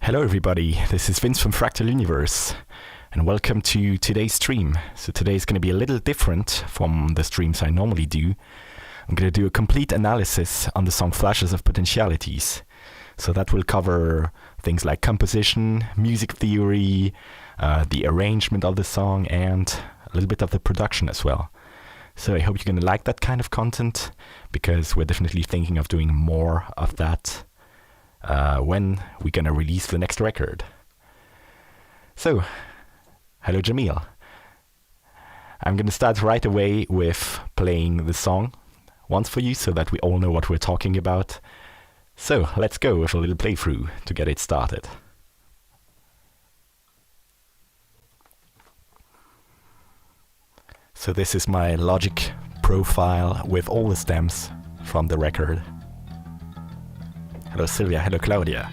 Hello everybody, this is Vince from Fractal Universe, and welcome to today's stream. So today is going to be a little different from the streams I normally do. I'm going to do a complete analysis on the song Flashes of Potentialities. So that will cover things like composition, music theory, the arrangement of the song, and a little bit of the production as well. So I hope you're going to like that kind of content, because we're definitely thinking of doing more of that when we're gonna release the next record. So, hello Jamil. I'm gonna start right away with playing the song once for you so that we all know what we're talking about. So, let's go with a little playthrough to get it started. So this is my Logic profile with all the stems from the record. Hello Sylvia, hello Claudia.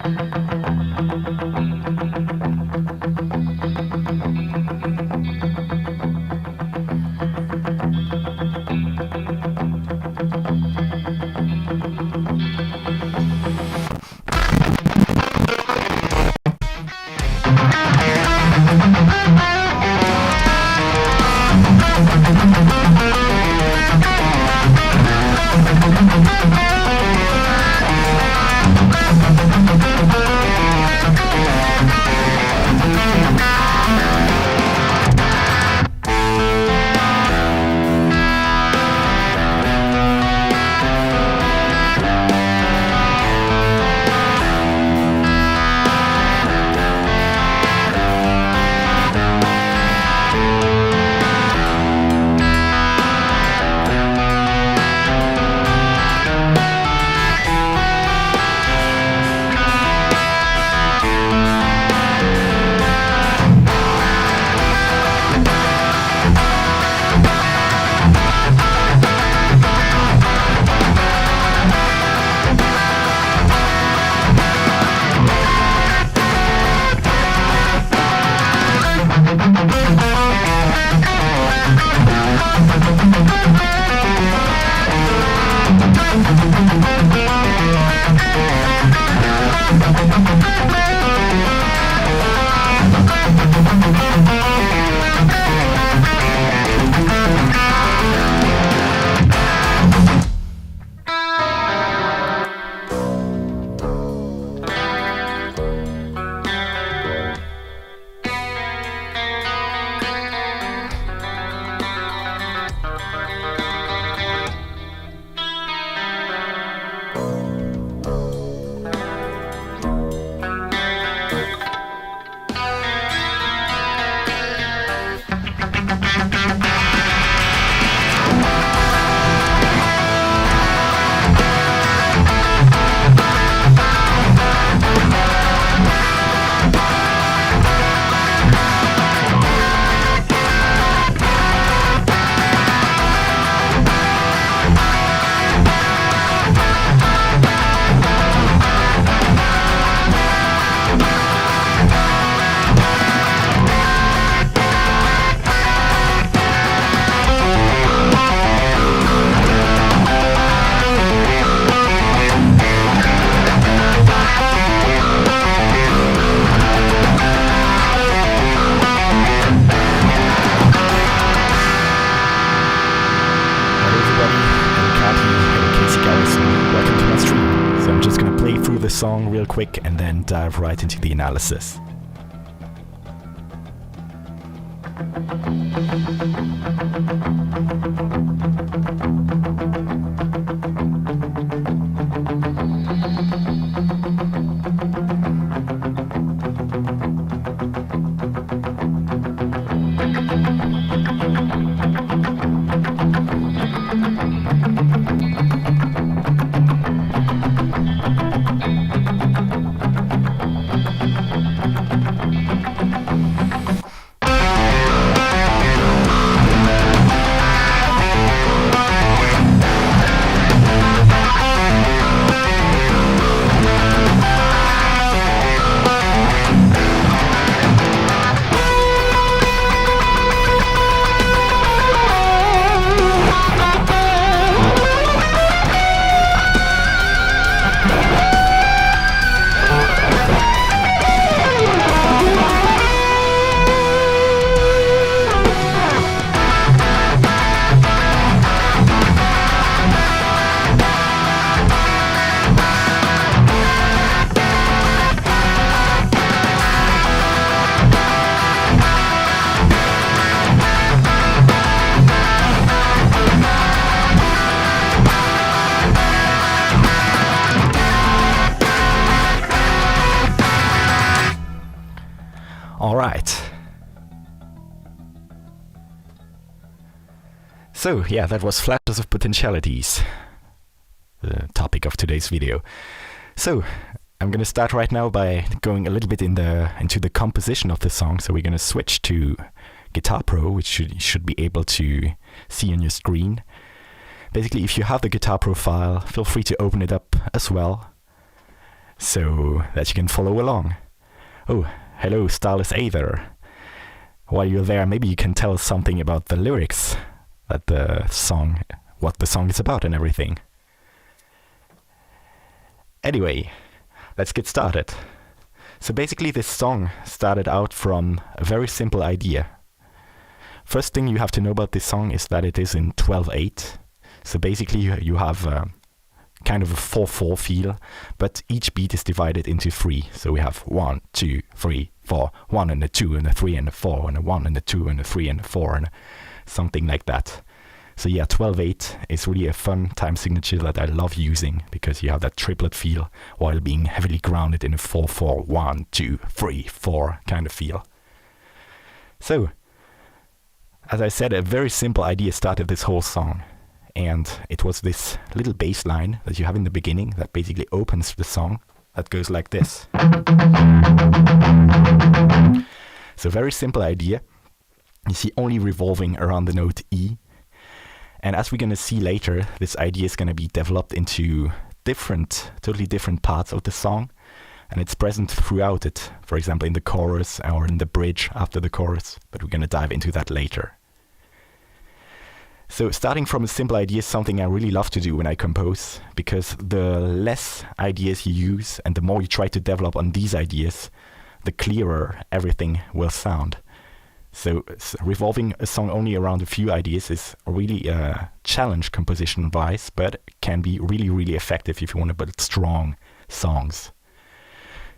song real quick and then dive right into the analysis. Alright. So, yeah, that was Flashes of Potentialities, the topic of today's video. So, I'm gonna start right now by going a little bit into the composition of the song. So we're gonna switch to Guitar Pro, which you should be able to see on your screen. Basically, if you have the Guitar Pro file, feel free to open it up as well, so that you can follow along. Oh, hello, Starless Aether. While you're there, maybe you can tell us something about the lyrics, what the song is about and everything. Anyway, let's get started. So basically this song started out from a very simple idea. First thing you have to know about this song is that it is in 12/8. So basically you have kind of a 4/4 feel, but each beat is divided into 3. So we have 1, 2, 3, 4, 1 and a 2 and a 3 and a 4 and a 1 and a 2 and a 3 and a 4 and something like that. So yeah, 12/8 is really a fun time signature that I love using, because you have that triplet feel while being heavily grounded in a 4/4, 1, 2, 3, 4 kind of feel. So, as I said, a very simple idea started this whole song. And it was this little bass line that you have in the beginning that basically opens the song, that goes like this. So very simple idea. You see only revolving around the note E. And as we're going to see later, this idea is going to be developed into totally different parts of the song. And it's present throughout it, for example in the chorus or in the bridge after the chorus. But we're going to dive into that later. So starting from a simple idea is something I really love to do when I compose, because the less ideas you use and the more you try to develop on these ideas, the clearer everything will sound. So revolving a song only around a few ideas is really a challenge composition-wise, but can be really, really effective if you want to build strong songs.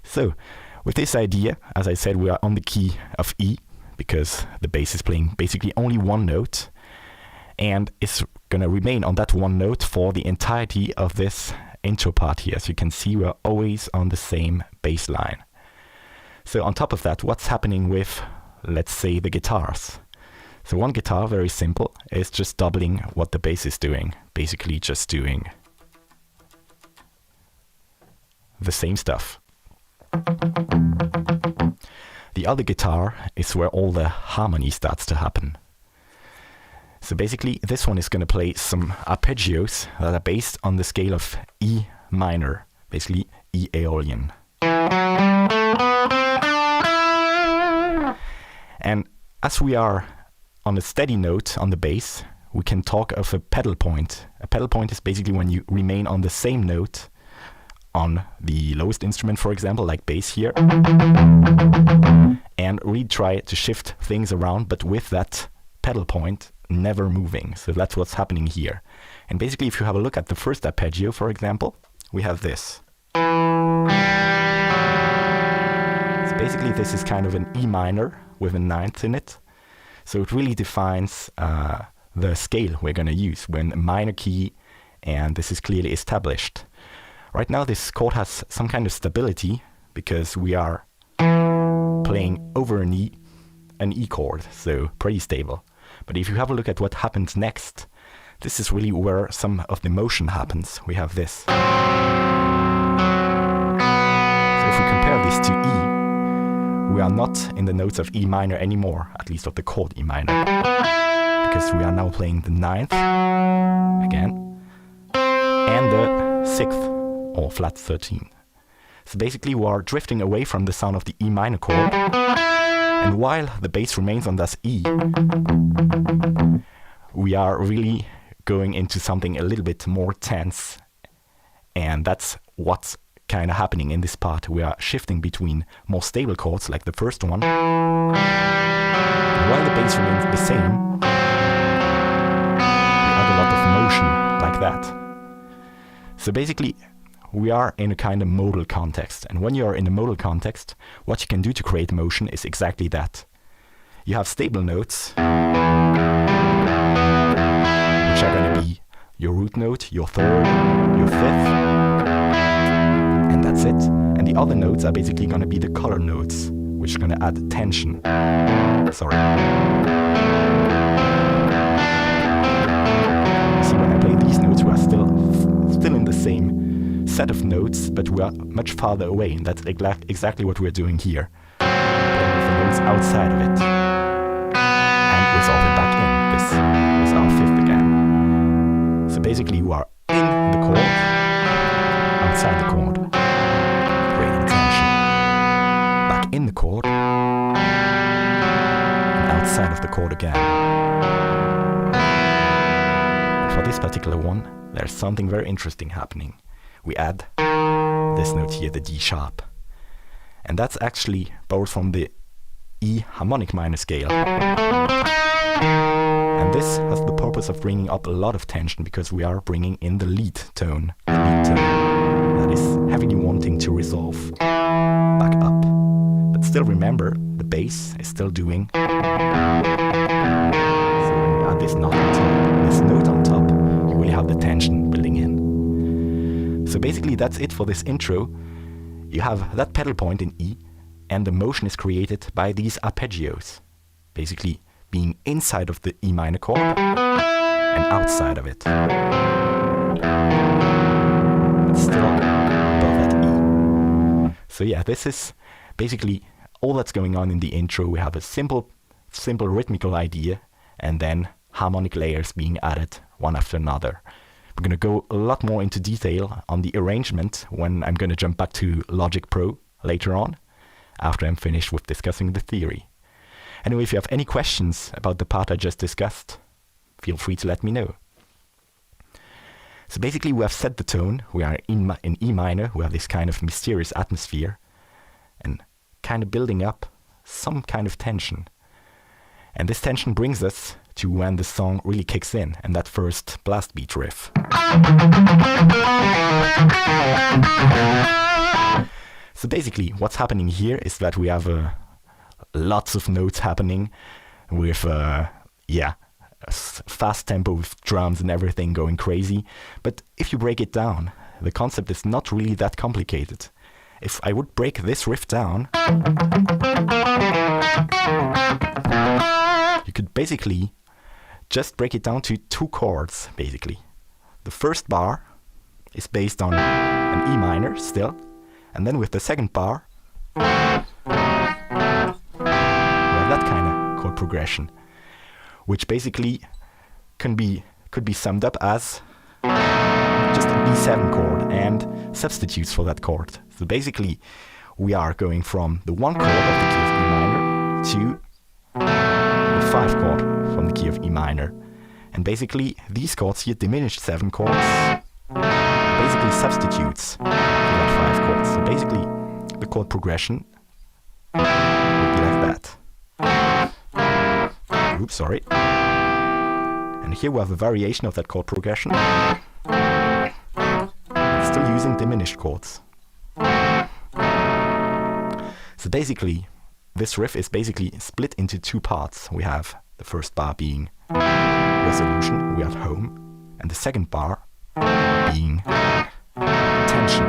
So with this idea, as I said, we are on the key of E, because the bass is playing basically only one note, and it's going to remain on that one note for the entirety of this intro part here. As you can see, we're always on the same bass line. So on top of that, what's happening with, let's say, the guitars? So one guitar, very simple, is just doubling what the bass is doing. Basically just doing the same stuff. The other guitar is where all the harmony starts to happen. So basically, this one is going to play some arpeggios that are based on the scale of E minor, basically E Aeolian. And as we are on a steady note on the bass, we can talk of a pedal point. A pedal point is basically when you remain on the same note on the lowest instrument, for example, like bass here, and really try to shift things around, but with that pedal point never moving. So that's what's happening here. And basically, if you have a look at the first arpeggio, for example, we have this. So basically this is kind of an E minor with a ninth in it. So it really defines the scale we're going to use. We're in a minor key, and this is clearly established. Right now this chord has some kind of stability because we are playing over an E chord, so pretty stable. But if you have a look at what happens next, this is really where some of the motion happens. We have this. So if we compare this to E, we are not in the notes of E minor anymore, at least of the chord E minor, because we are now playing the ninth again and the sixth, or flat 13. So basically we are drifting away from the sound of the E minor chord, and while the bass remains on this E, we are really going into something a little bit more tense, and that's what's kind of happening in this part. We are shifting between more stable chords like the first one, and while the bass remains the same, we add a lot of motion like that. So basically we are in a kind of modal context, and when you are in a modal context, what you can do to create motion is exactly that. You have stable notes, which are going to be your root note, your third, your fifth, and that's it. And the other notes are basically going to be the color notes, which are going to add tension. Sorry. See, when I play these notes, we are still in the same set of notes, but we are much farther away, and that's exactly what we're doing here. Playing with the notes outside of it, and resolve it back in. This is our fifth again. So basically you are in the chord, outside the chord, creating tension. Back in the chord, and outside of the chord again. And for this particular one, there's something very interesting happening. We add this note here, the D sharp. And that's actually borrowed from the E harmonic minor scale. And this has the purpose of bringing up a lot of tension, because we are bringing in the lead tone. The lead tone that is heavily wanting to resolve back up. But still remember, the bass is still doing. So when you add this note on top, you will have the tension building in. So basically that's it for this intro. You have that pedal point in E, and the motion is created by these arpeggios, basically being inside of the E minor chord and outside of it, but still above that E. So yeah, this is basically all that's going on in the intro. We have a simple rhythmical idea, and then harmonic layers being added one after another. We're going to go a lot more into detail on the arrangement when I'm going to jump back to Logic Pro later on, after I'm finished with discussing the theory. Anyway, if you have any questions about the part I just discussed, feel free to let me know. So basically we have set the tone. We are in E minor. We have this kind of mysterious atmosphere and kind of building up some kind of tension. And this tension brings us to when the song really kicks in, and that first blast beat riff. So basically what's happening here is that we have lots of notes happening with fast tempo with drums and everything going crazy. But if you break it down, the concept is not really that complicated. If I would break this riff down, you could basically just break it down to two chords, basically. The first bar is based on an E minor still, and then with the second bar, we have that kind of chord progression, which basically could be summed up as just a B7 chord and substitutes for that chord. So basically, we are going from the one chord of the key of E minor to the 5 chord from the key of E minor. And basically, these chords here, diminished 7 chords, basically substitutes for that 5 chords. So basically, the chord progression would be like that. Oops, sorry. And here we have a variation of that chord progression, still using diminished chords. So basically, this riff is basically split into two parts. We have the first bar being resolution, we are home, and the second bar being tension,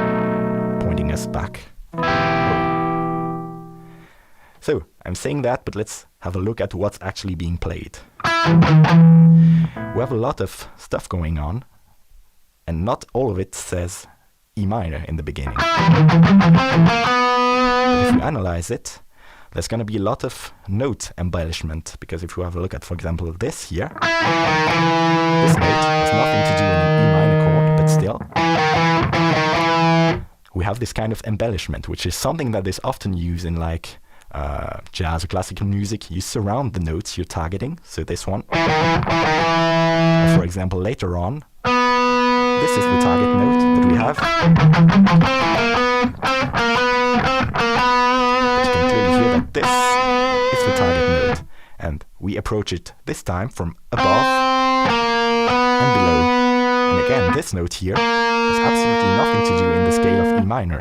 pointing us back home. So, I'm saying that, but let's have a look at what's actually being played. We have a lot of stuff going on, and not all of it says E minor in the beginning. But if you analyze it, there's going to be a lot of note embellishment, because if you have a look at, for example, this here, this note has nothing to do with an E minor chord, but still, we have this kind of embellishment, which is something that is often used in like jazz or classical music. You surround the notes you're targeting, so this one. Or for example, later on, this is the target note that we have. But you can clearly hear that this is the target note, and we approach it this time from above and below. And again, this note here has absolutely nothing to do in the scale of E minor.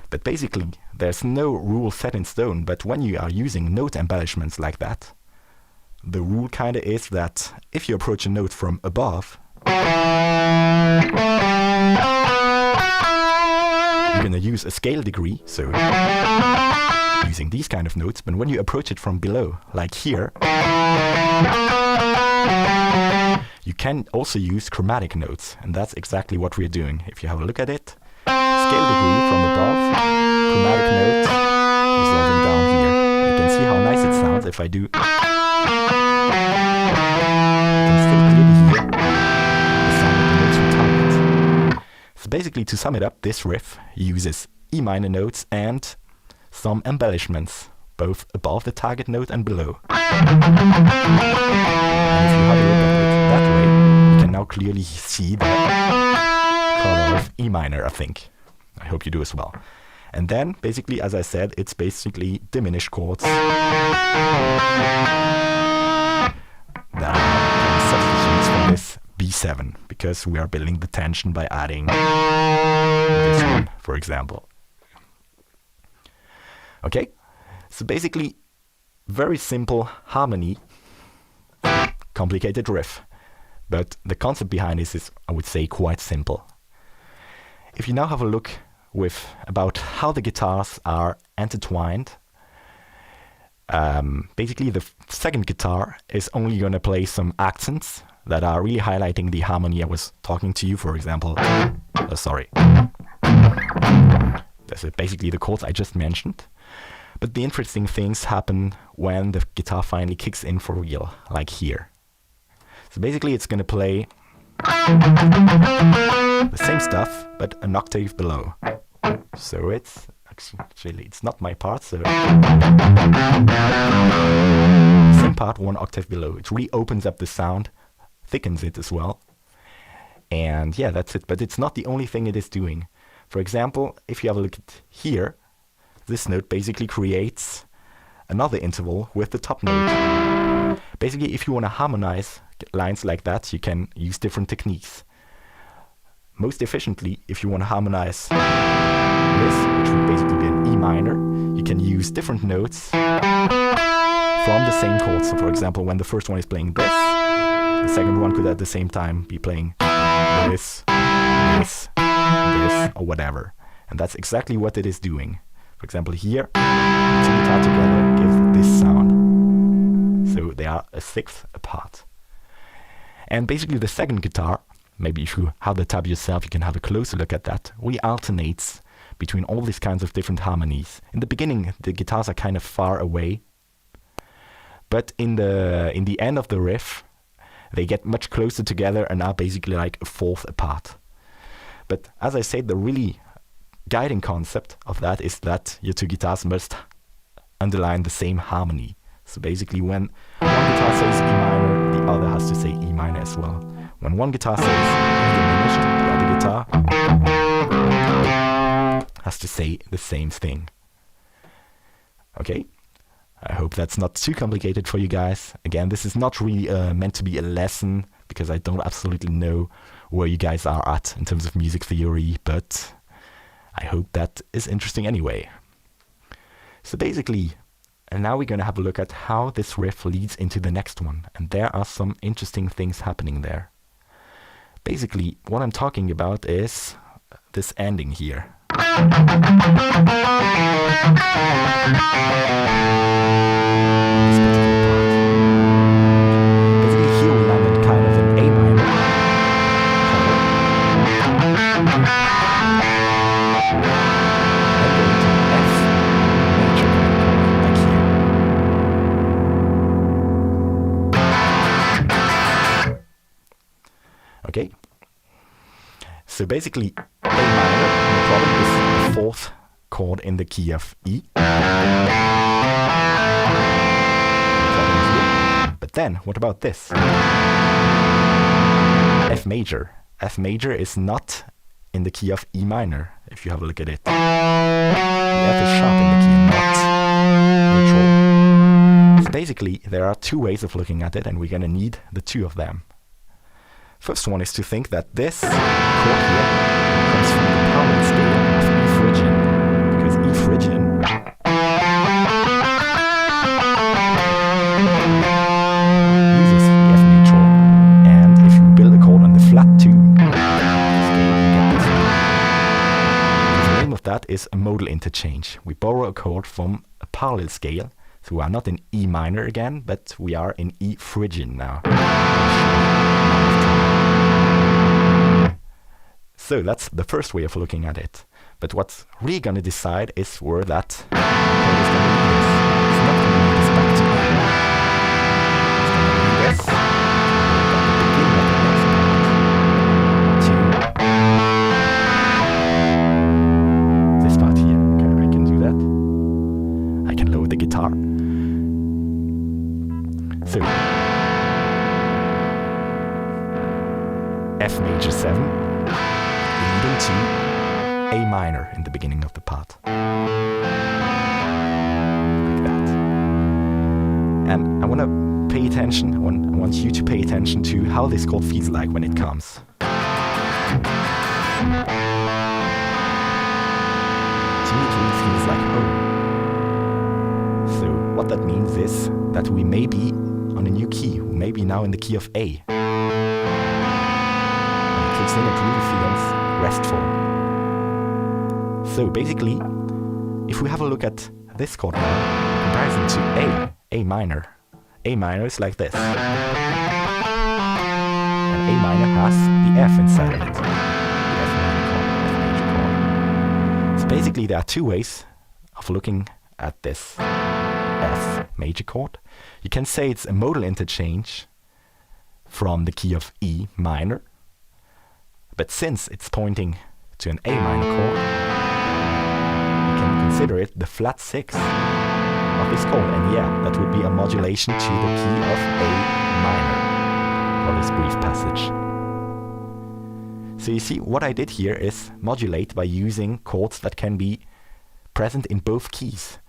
But basically, there's no rule set in stone, but when you are using note embellishments like that, the rule kinda is that if you approach a note from above, you're gonna use a scale degree, so using these kind of notes, but when you approach it from below, like here, you can also use chromatic notes, and that's exactly what we're doing. If you have a look at it, scale degree from above, chromatic note resolving down here. You can see how nice it sounds if I do. You can still clearly hear the sound of the notes we target. So basically, to sum it up, this riff uses E minor notes and some embellishments, both above the target note and below. And if you have a look at it that way, you can now clearly see the color of E minor, I think. I hope you do as well. And then, basically, as I said, it's basically diminished chords that are substitutes for this B7, because we are building the tension by adding this one, for example. Okay, so basically, very simple harmony, complicated riff, but the concept behind this is, I would say, quite simple. If you now have a look with about how the guitars are intertwined, basically the second guitar is only going to play some accents that are really highlighting the harmony I was talking to you, for example. That's basically the chords I just mentioned. But the interesting things happen when the guitar finally kicks in for real, like here. So basically it's going to play the same stuff, but an octave below. So it's actually it's not my part, so same part, one octave below. It really opens up the sound, thickens it as well. And yeah, that's it. But it's not the only thing it is doing. For example, if you have a look at here, this note basically creates another interval with the top note. Basically, if you want to harmonize lines like that, you can use different techniques. Most efficiently, if you want to harmonize this, which would basically be an E minor, you can use different notes from the same chord. So for example, when the first one is playing this, the second one could at the same time be playing this, this, this, or whatever. And that's exactly what it is doing. For example, here, two guitars together gives this sound. So they are a sixth apart. And basically the second guitar, maybe if you have the tab yourself, you can have a closer look at that, really alternates between all these kinds of different harmonies. In the beginning, the guitars are kind of far away, but in the end of the riff, they get much closer together and are basically like a fourth apart. But as I said, the really guiding concept of that is that your two guitars must underline the same harmony. So basically when one guitar says E minor, the other has to say E minor as well. When one guitar says E diminished, the other guitar has to say the same thing. Okay? I hope that's not too complicated for you guys. Again, this is not really meant to be a lesson, because I don't absolutely know where you guys are at in terms of music theory, but I hope that is interesting anyway. So basically, and now we're going to have a look at how this riff leads into the next one, and there are some interesting things happening there. Basically, what I'm talking about is this ending here. This particular part. Basically, here we land on kind of an A minor chord. Then go into F major like here. Okay. So basically, A minor, no problem, is the fourth chord in the key of E. But then, what about this? F major. F major is not in the key of E minor, if you have a look at it. The F is sharp in the key and not neutral. So basically, there are two ways of looking at it, and we're going to need the two of them. First one is to think that this chord here comes from the parallel scale of E Phrygian, because E Phrygian uses the F neutral, and if you build a chord on the flat 2 scale, you get this. The name of that is a modal interchange. We borrow a chord from a parallel scale, so we are not in E minor again, but we are in E Phrygian now. So that's the first way of looking at it. But what's really going to decide is where that chord is going to lead us. It's not going to lead us back to E. It's going to lead us at the beginning of the next part to this part here. Okay, I can do that. I can lower the guitar. So F major 7. Leading to A minor in the beginning of the part. Like that. And I want to pay attention, I want you to pay attention to how this chord feels like when it comes. To me it really feels like home. So what that means is that we may be on a new key, we may be now in the key of A. When it kicks in, it really feels restful. So basically, if we have a look at this chord now, in comparison to A minor is like this. And A minor has the F inside of it. The F minor chord, F major chord. So basically there are two ways of looking at this F major chord. You can say it's a modal interchange from the key of E minor. But since it's pointing to an A minor chord, you can consider it the flat 6 of this chord. And yeah, that would be a modulation to the key of A minor for this brief passage. So you see, what I did here is modulate by using chords that can be present in both keys.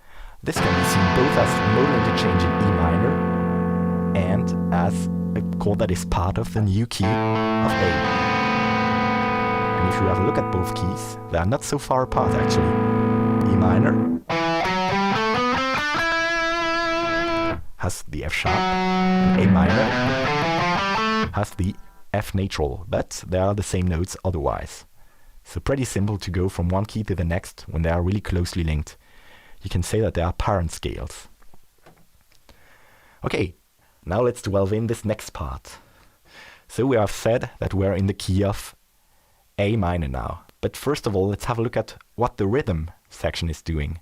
This can be seen both as modal interchange in E minor and as a chord that is part of the new key of A. And if you have a look at both keys, they are not so far apart actually. E minor has the F sharp, and A minor has the F natural, but they are the same notes otherwise. So pretty simple to go from one key to the next when they are really closely linked. You can say that they are parent scales. Okay, now let's delve in this next part. So we have said that we're in the key of A minor now. But first of all, let's have a look at what the rhythm section is doing.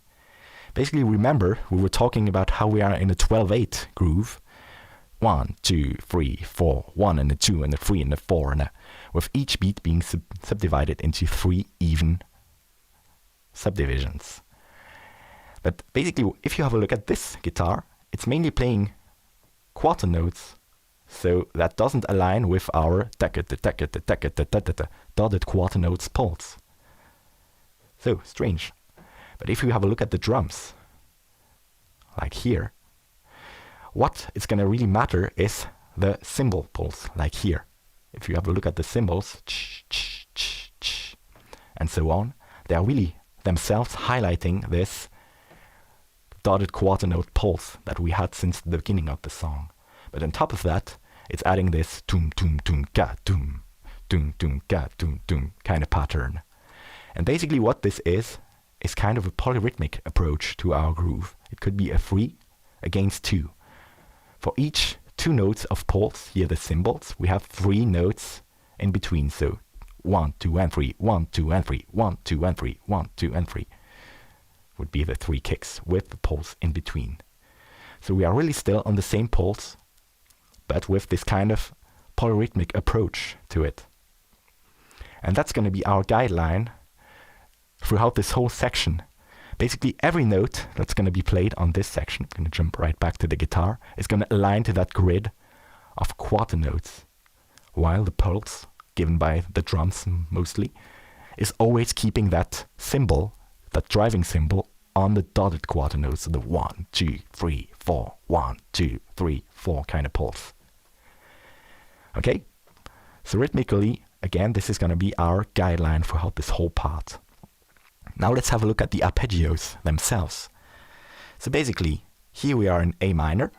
Basically, remember, we were talking about how we are in a 12/8 groove. 1, 2, 3, 4, 1 and a 2 and a 3 and a 4, and with each beat being subdivided into 3 even subdivisions. But basically, if you have a look at this guitar, it's mainly playing quarter notes, so that doesn't align with our dotted quarter notes pulse. So strange. But if you have a look at the drums, like here, what is going to really matter is the cymbal pulse, like here. If you have a look at the cymbals, and so on, they're really themselves highlighting this dotted quarter note pulse that we had since the beginning of the song. But on top of that, it's adding this doom doom doom ga doom doom doom ga doom doom kind of pattern. And basically what this is kind of a polyrhythmic approach to our groove. It could be a 3 against 2. For each 2 notes of pulse, here the cymbals, we have 3 notes in between. So 1, 2, and 3, 1, 2, and 3, 1, 2, and 3, 1, 2, and 3 would be the 3 kicks with the pulse in between. So we are really still on the same pulse, but with this kind of polyrhythmic approach to it. And that's going to be our guideline throughout this whole section. Basically every note that's going to be played on this section, I'm going to jump right back to the guitar, is going to align to that grid of quarter notes, while the pulse, given by the drums mostly, is always keeping that symbol, that driving symbol, on the dotted quarter notes, so the 1, 2, 3, 4, 1, 2, 3, 4 kind of pulse. Okay, so rhythmically, again, this is going to be our guideline throughout this whole part. Now let's have a look at the arpeggios themselves. So basically, here we are in A minor.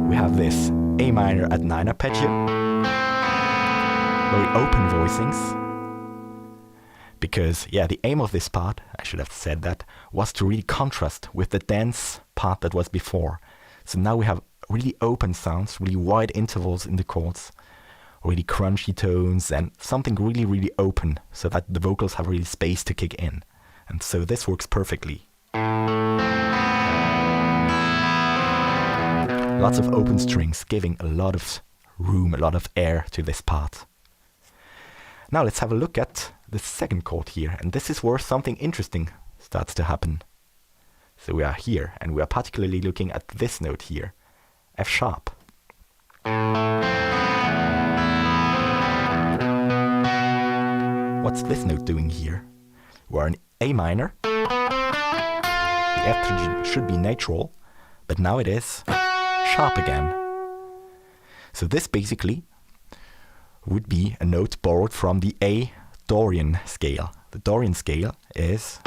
We have this A minor at 9 arpeggio. Very open voicings. Because, yeah, the aim of this part, I should have said that, was to really contrast with the dense part that was before. So now we have really open sounds, really wide intervals in the chords, really crunchy tones, and something really, really open, so that the vocals have really space to kick in. And so this works perfectly. Lots of open strings, giving a lot of room, a lot of air to this part. Now let's have a look at the second chord here, and this is where something interesting starts to happen. So we are here, and we are particularly looking at this note here, F sharp. What's this note doing here? We're in A minor. The F should be natural, but now it is sharp again. So this basically would be a note borrowed from the A Dorian scale. The Dorian scale is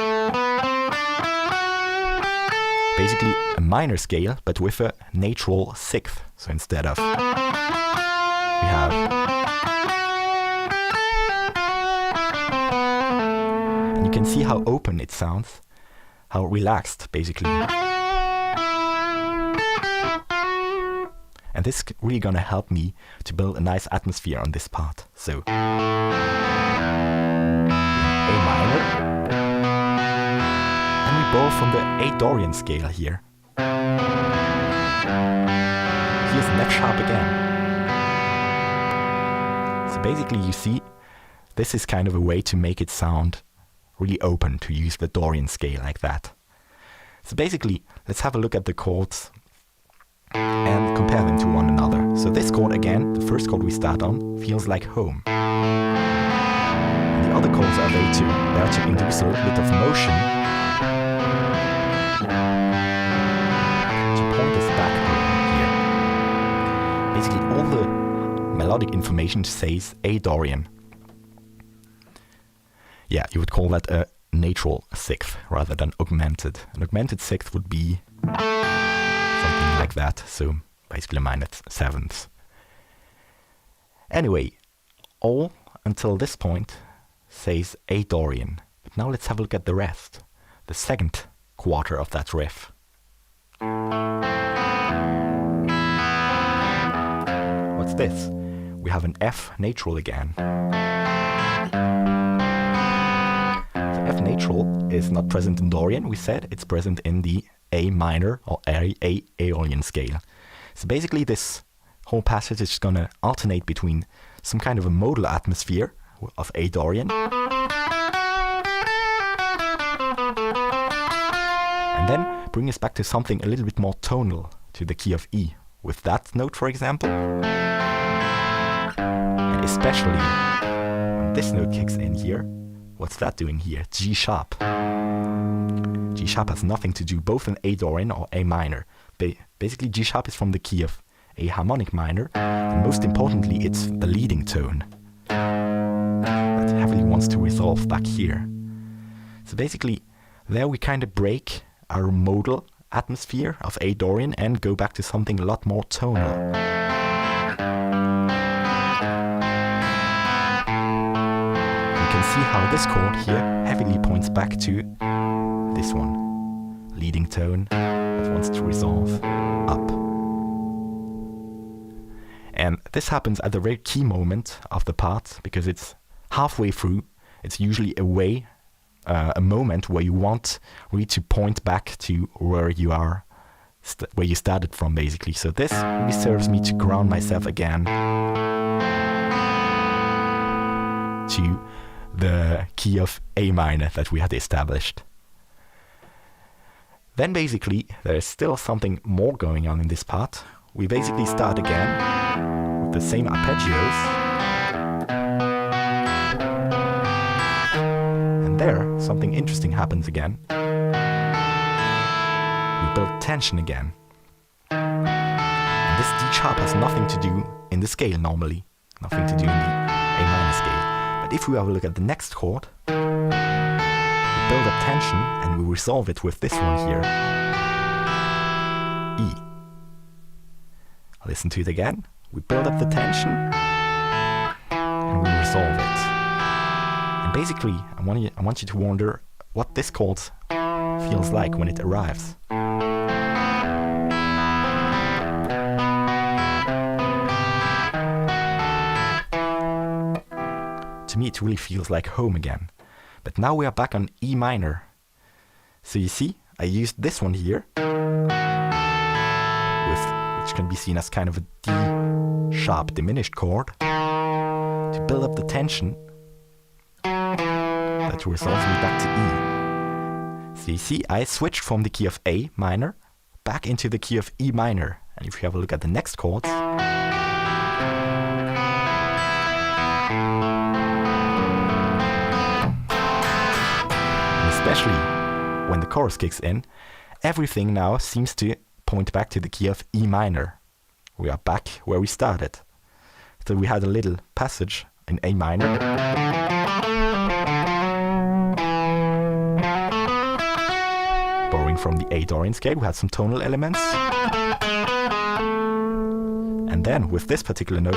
basically a minor scale, but with a natural sixth. So instead of, we have, and you can see how open it sounds, how relaxed basically. And this is really gonna help me to build a nice atmosphere on this part. So A minor, and we borrow from the A Dorian scale here. Here's an F sharp again. So basically you see, this is kind of a way to make it sound really open, to use the Dorian scale like that. So basically, let's have a look at the chords and compare them to one another. So this chord again, the first chord we start on, feels like home. And the other chords are there to induce a little bit of motion to point us back home here. Basically all the melodic information says A Dorian. Yeah, you would call that a natural sixth rather than augmented. An augmented sixth would be something like that, so basically minor sevenths. Anyway, all until this point says A Dorian. But now let's have a look at the rest, the second quarter of that riff. What's this? We have an F natural again. The F natural is not present in Dorian, we said, it's present in the A minor or A Aeolian scale. So basically this whole passage is going to alternate between some kind of a modal atmosphere of A Dorian and then bring us back to something a little bit more tonal, to the key of E, with that note for example. And especially when this note kicks in here, what's that doing here? G sharp. G sharp has nothing to do both in A Dorian or A minor. Basically G sharp is from the key of A harmonic minor, and most importantly it's the leading tone. wants to resolve back here. So basically, there we kind of break our modal atmosphere of A Dorian and go back to something a lot more tonal. You can see how this chord here heavily points back to this one, leading tone that wants to resolve up. And this happens at the very key moment of the part, because it's halfway through. It's usually a moment where you want really to point back to where you are, where you started from, basically. So this really serves me to ground myself again to the key of A minor that we had established. Then basically there's still something more going on in this part. We basically start again with the same arpeggios, and there something interesting happens again. We build tension again. And this D sharp has nothing to do in the scale normally, nothing to do in the A minor scale. But if we have a look at the next chord, we build up tension and we resolve it with this one here, E. I'll listen to it again. We build up the tension and we resolve it. And basically, I want you to wonder what this chord feels like when it arrives. To me, it really feels like home again. But now we are back on E minor. So you see, I used this one here, which can be seen as kind of a D sharp diminished chord, to build up the tension that resolves me back to E. So you see, I switched from the key of A minor back into the key of E minor. And if you have a look at the next chords, especially when the chorus kicks in, everything now seems to point back to the key of E minor. We are back where we started. So we had a little passage in A minor, borrowing from the A Dorian scale. We had some tonal elements, and then with this particular note,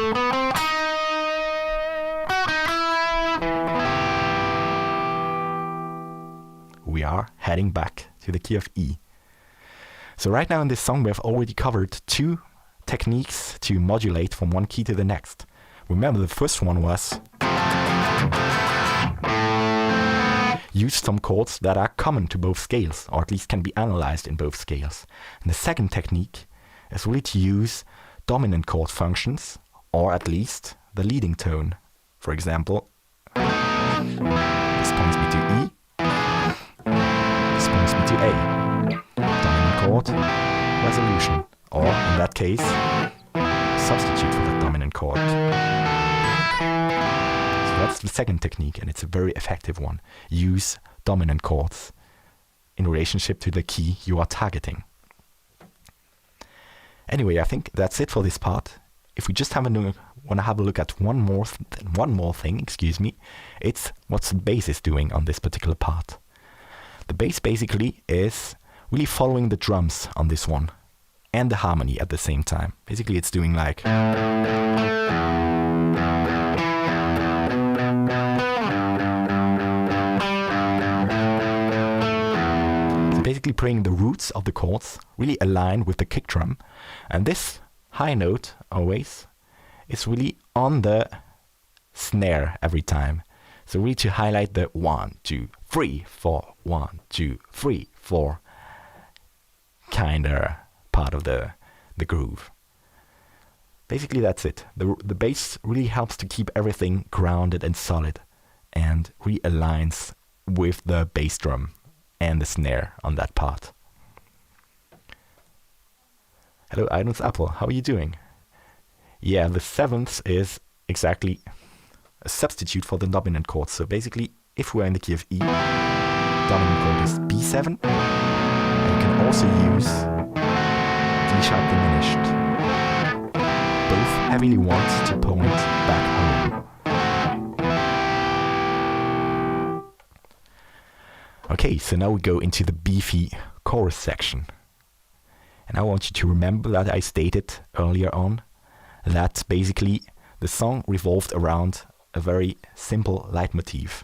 we are heading back to the key of E. So right now in this song we have already covered two techniques to modulate from one key to the next. Remember, the first one was use some chords that are common to both scales, or at least can be analyzed in both scales. And the second technique is really to use dominant chord functions, or at least the leading tone. For example, this points me to E, this points me to A. Dominant chord, resolution, or in that case, substitute for the dominant chord. So that's the second technique, and it's a very effective one. Use dominant chords in relationship to the key you are targeting. Anyway, I think that's it for this part. If we just want to have a look at one more thing, it's what the bass is doing on this particular part. The bass basically is really following the drums on this one and the harmony at the same time. Basically it's doing like, so basically playing the roots of the chords really aligned with the kick drum, and this high note always is really on the snare every time. So really to highlight the 1, 2, 3, 4, 1, 2, 3, 4 kind of part of the groove. Basically that's it. The bass really helps to keep everything grounded and solid, and realigns with the bass drum and the snare on that part. Hello Idon's Apple, how are you doing? Yeah, the seventh is exactly a substitute for the dominant chord. So basically, if we're in the key of E, dominant chord is B7. And you can also use D sharp diminished. Both heavily want to point back home. Okay, so now we go into the beefy chorus section. And I want you to remember that I stated earlier on that basically the song revolved around a very simple leitmotif.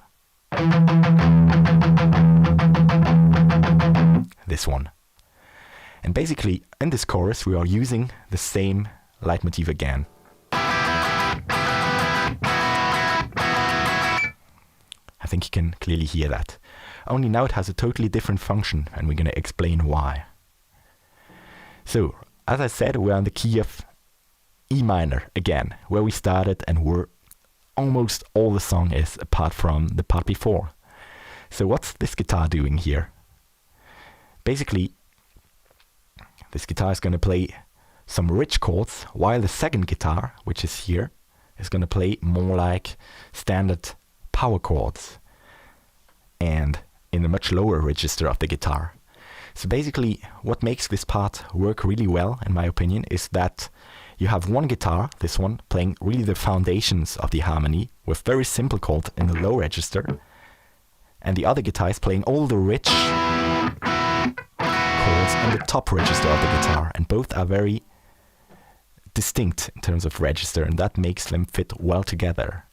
This one. And basically in this chorus we are using the same leitmotif again. I think you can clearly hear that. Only now it has a totally different function, and we're going to explain why. So, as I said, we're on the key of E minor again, where we started and where almost all the song is, apart from the part before. So what's this guitar doing here? Basically, this guitar is going to play some rich chords, while the second guitar, which is here, is going to play more like standard power chords and in a much lower register of the guitar. So basically what makes this part work really well, in my opinion, is that you have one guitar, this one, playing really the foundations of the harmony with very simple chords in the low register, and the other guitar is playing all the rich chords in the top register of the guitar, and both are very distinct in terms of register, and that makes them fit well together.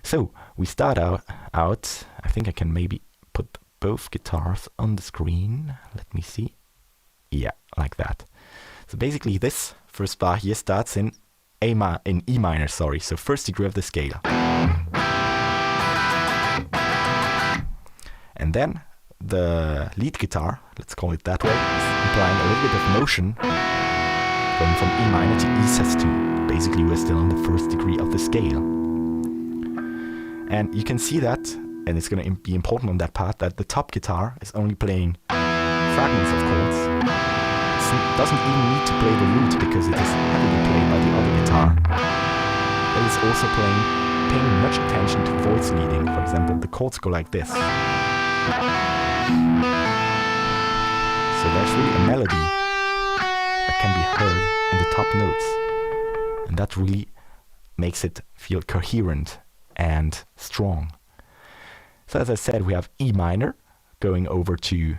So we start out, I think I can maybe put both guitars on the screen. Let me see. Yeah, like that. So basically this first bar here starts in E minor, so first degree of the scale. And then the lead guitar, let's call it that way, is implying a little bit of motion going from E minor to E sus2. Basically we're still on the first degree of the scale. And you can see that, and it's going to be important on that part, that the top guitar is only playing fragments of chords. It doesn't even need to play the root because it is heavily played by the other guitar. It is also paying much attention to voice leading. For example, the chords go like this. So there's really a melody that can be heard in the top notes. And that really makes it feel coherent and strong. So as I said, we have E minor going over to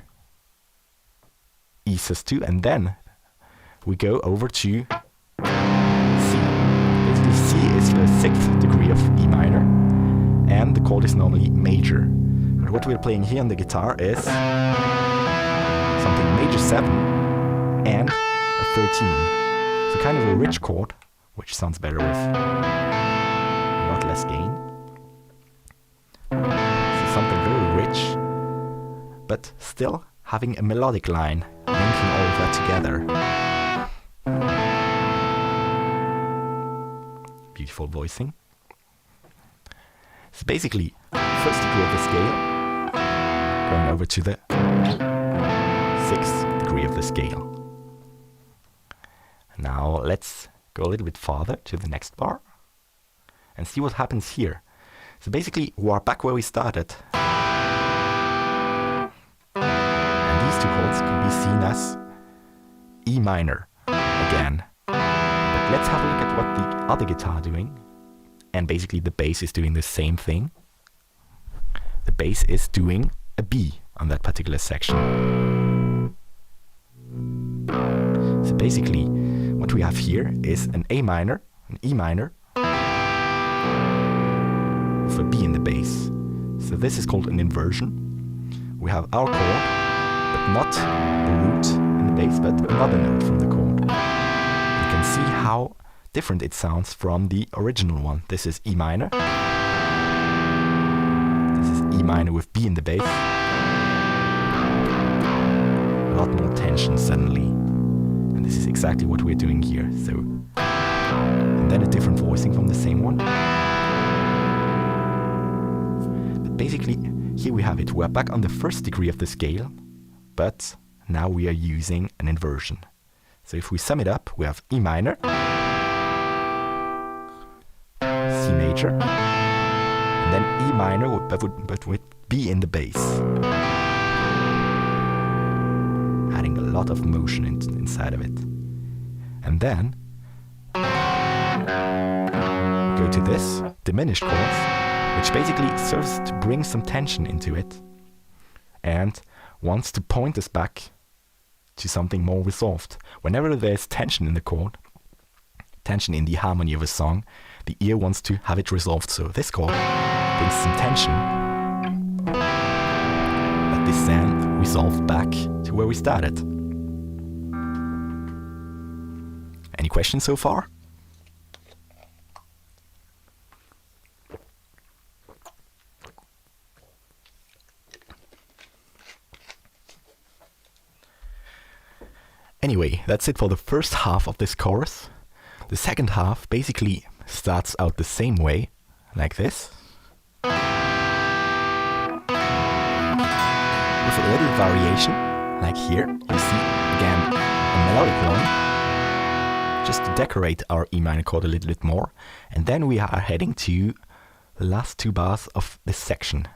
E sus2, and then we go over to C. Basically C is the 6th degree of E minor, and the chord is normally major. But what we're playing here on the guitar is something major 7 and a 13. So kind of a rich chord, which sounds better with a lot less gain. So something very rich, but still having a melodic line, linking all of that together. Beautiful voicing. So basically, first degree of the scale, going over to the 6th degree of the scale. Now let's go a little bit farther to the next bar and see what happens here. So basically, we're back where we started. Two chords could be seen as E minor again. But let's have a look at what the other guitar is doing. And basically the bass is doing the same thing. The bass is doing a B on that particular section. So basically what we have here is an A minor, an E minor, with a B in the bass. So this is called an inversion. We have our chord, but not the root in the bass, but another note from the chord. You can see how different it sounds from the original one. This is E minor. This is E minor with B in the bass. A lot more tension suddenly. And this is exactly what we're doing here. So, and then a different voicing from the same one. But basically, here we have it. We're back on the first degree of the scale, but now we are using an inversion. So if we sum it up, we have E minor, C major, and then E minor, but with B in the bass. Adding a lot of motion inside of it. And then go to this, diminished chords, which basically serves to bring some tension into it. and wants to point us back to something more resolved. Whenever there's tension in the chord, tension in the harmony of a song, the ear wants to have it resolved. So this chord brings some tension. Let this sound resolve back to where we started. Any questions so far? Anyway, that's it for the first half of this chorus. The second half basically starts out the same way, like this, with a little variation, like here. You see again a melodic one, just to decorate our E minor chord a little bit more. And then we are heading to the last two bars of this section,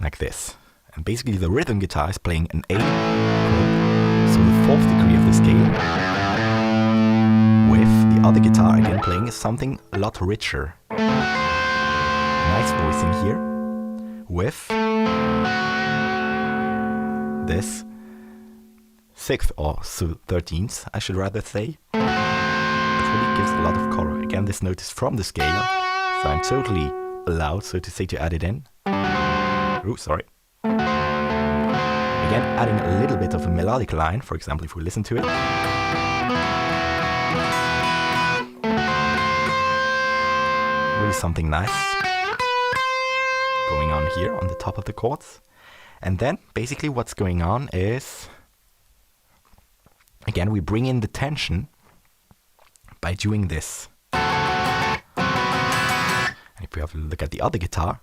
like this. And basically the rhythm guitar is playing an A chord. So the fourth degree of the scale, with the other guitar again playing something a lot richer. Nice voicing here, with this sixth, or so 13th, I should rather say. It really gives a lot of color. Again, this note is from the scale, so I'm totally allowed, so to say, to add it in. Oh, sorry. Again, adding a little bit of a melodic line, for example, if we listen to it. Really something nice going on here on the top of the chords. And then, basically what's going on is, again, we bring in the tension by doing this. And if we have a look at the other guitar,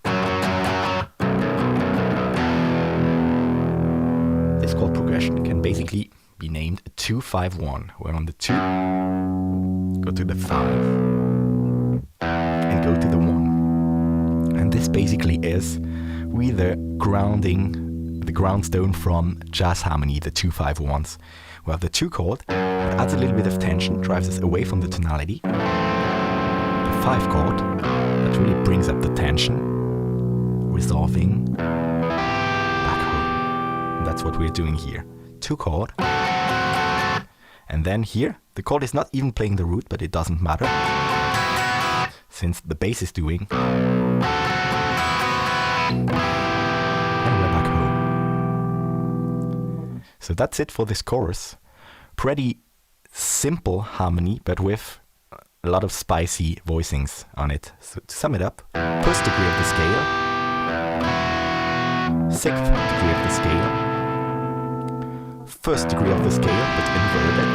this chord progression can basically be named a 2-5-1, where on the 2, go to the 5, and go to the 1. And this basically is the groundstone from jazz harmony, the 2-5-1s. We have the 2 chord, that adds a little bit of tension, drives us away from the tonality. The 5 chord, that really brings up the tension, resolving back home. And that's what we're doing here. 2 chord. And then here, the chord is not even playing the root, but it doesn't matter, since the bass is doing. And we're back home. So that's it for this chorus. Pretty simple harmony, but with a lot of spicy voicings on it. So to sum it up, first degree of the scale, 6th degree of the scale, 1st degree of the scale but inverted,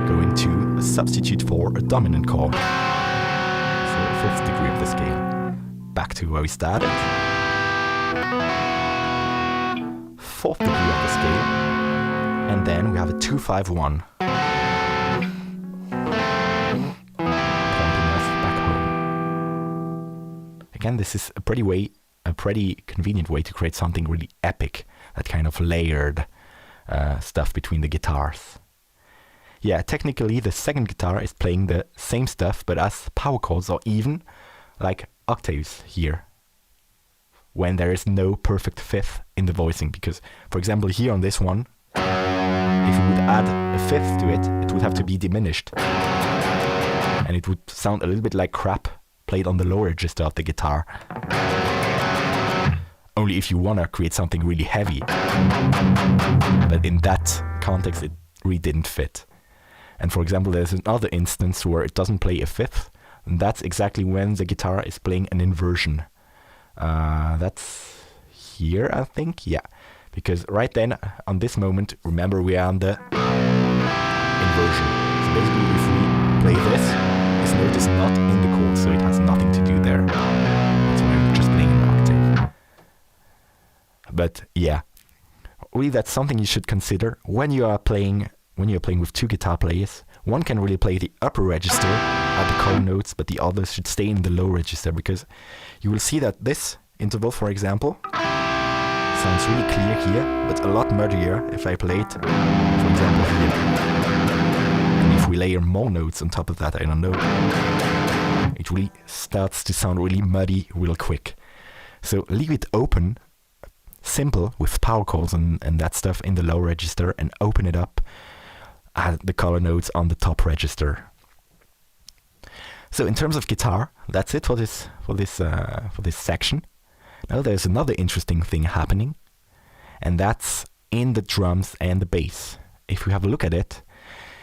going to a substitute for a dominant chord. So 5th degree of the scale. Back to where we started. 4th degree of the scale. And then we have a 2-5-1. Pointing us back home. Again, this is a pretty convenient way to create something really epic. That kind of layered stuff between the guitars. Yeah, technically the second guitar is playing the same stuff, but as power chords, or even like octaves here, when there is no perfect 5th in the voicing. Because, for example, here on this one, if we would add a 5th to it, it would have to be diminished. And it would sound a little bit like crap played on the lower register of the guitar. Only if you want to create something really heavy. But in that context, it really didn't fit. And for example, there's another instance where it doesn't play a 5th, and that's exactly when the guitar is playing an inversion. That's here, I think, yeah. Because right then, on this moment, remember we are on the inversion. So basically, if we play this note is not in the chord, so it has nothing to do there. That's why I'm just playing an octave. But yeah, really that's something you should consider when you are playing with 2 guitar players. One can really play the upper register at the column notes, but the others should stay in the low register, because you will see that this interval, for example, sounds really clear here, but a lot muddier if I play it, for example, here. And if we layer more notes on top of that, I don't know, it really starts to sound really muddy real quick. So leave it open simple with power chords and that stuff in the low register, and open it up at the color notes on the top register. So in terms of guitar, that's it for this section. Now there's another interesting thing happening, and that's in the drums and the bass. If we have a look at it,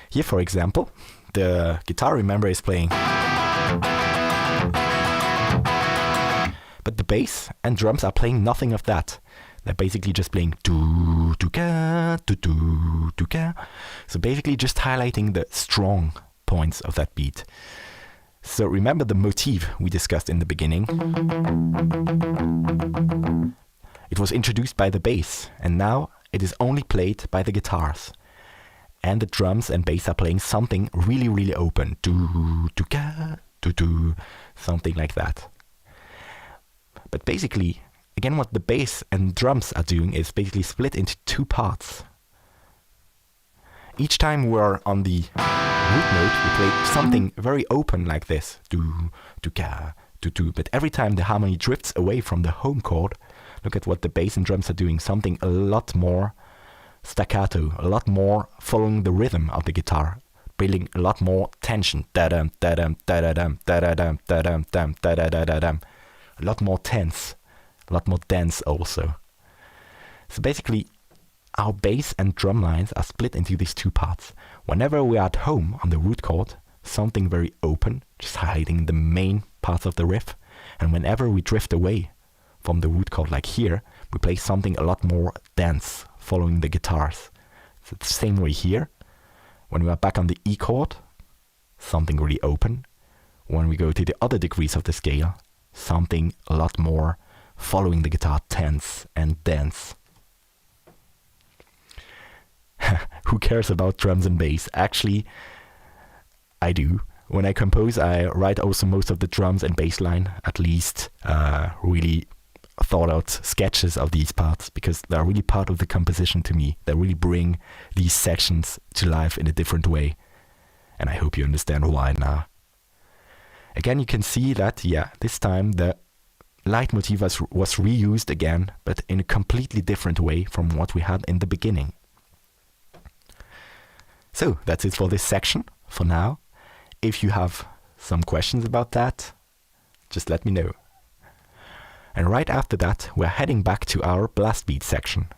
here for example, the guitar, remember, is playing, but the bass and drums are playing nothing of that. They're basically just playing do do ga do do do ga. So basically just highlighting the strong points of that beat. So remember the motif we discussed in the beginning? It was introduced by the bass, and now it is only played by the guitars. And the drums and bass are playing something really, really open. Do do ga do do, something like that. But basically, again, what the bass and drums are doing is basically split into two parts. Each time we're on the root note, we play something very open like this. Do, do, ga, do, do. But every time the harmony drifts away from the home chord, look at what the bass and drums are doing. Something a lot more staccato, a lot more following the rhythm of the guitar, building a lot more tension. Da-dum, da-dum, da-da-dum, da-da-dum, da-dum, dum, da-da-da-da-dum. A lot more tense, a lot more dense also. So basically, our bass and drum lines are split into these two parts. Whenever we are at home on the root chord, something very open, just highlighting the main parts of the riff. And whenever we drift away from the root chord, like here, we play something a lot more dense, following the guitars. So the same way here. When we are back on the E chord, something really open. When we go to the other degrees of the scale, something a lot more following the guitar, tense and dense. Who cares about drums and bass? Actually, I do. When I compose, I write also most of the drums and bass line, at least really thought out sketches of these parts, because they're really part of the composition to me. They really bring these sections to life in a different way. And I hope you understand why now. Again, you can see that, yeah, this time the leitmotif was reused again, but in a completely different way from what we had in the beginning. So that's it for this section for now. If you have some questions about that, just let me know. And right after that, we're heading back to our blast beat section.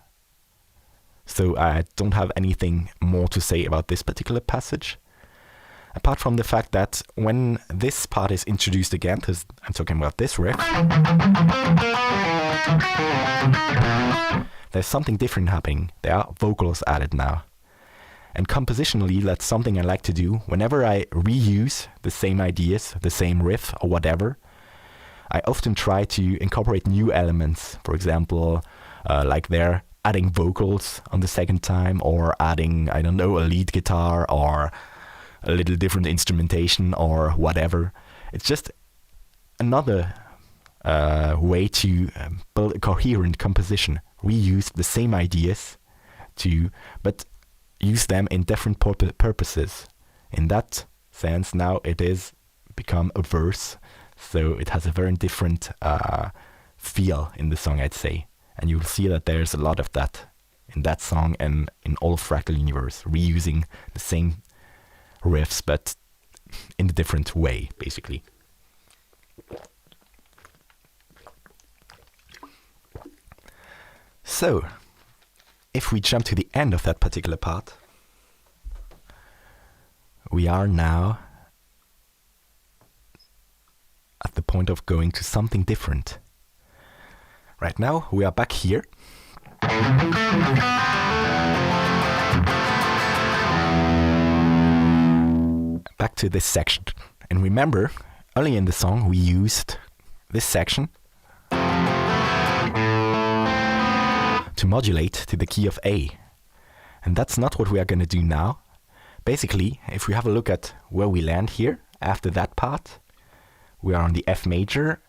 So I don't have anything more to say about this particular passage, apart from the fact that when this part is introduced again, because I'm talking about this riff, there's something different happening. There are vocals added now. And compositionally, that's something I like to do. Whenever I reuse the same ideas, the same riff or whatever, I often try to incorporate new elements. For example, like there, adding vocals on the second time, or adding, I don't know, a lead guitar, or a little different instrumentation, or whatever. It's just another way to build a coherent composition. Reuse the same ideas, but use them in different purposes. In that sense, now it is become a verse, so it has a very different feel in the song, I'd say. And you'll see that there's a lot of that in that song and in all of Fractal Universe, reusing the same riffs, but in a different way, basically. So, if we jump to the end of that particular part, we are now at the point of going to something different. Right now, we are back here. Back to this section. And remember, early in the song, we used this section to modulate to the key of A. And that's not what we are going to do now. Basically, if we have a look at where we land here, after that part, we are on the F major,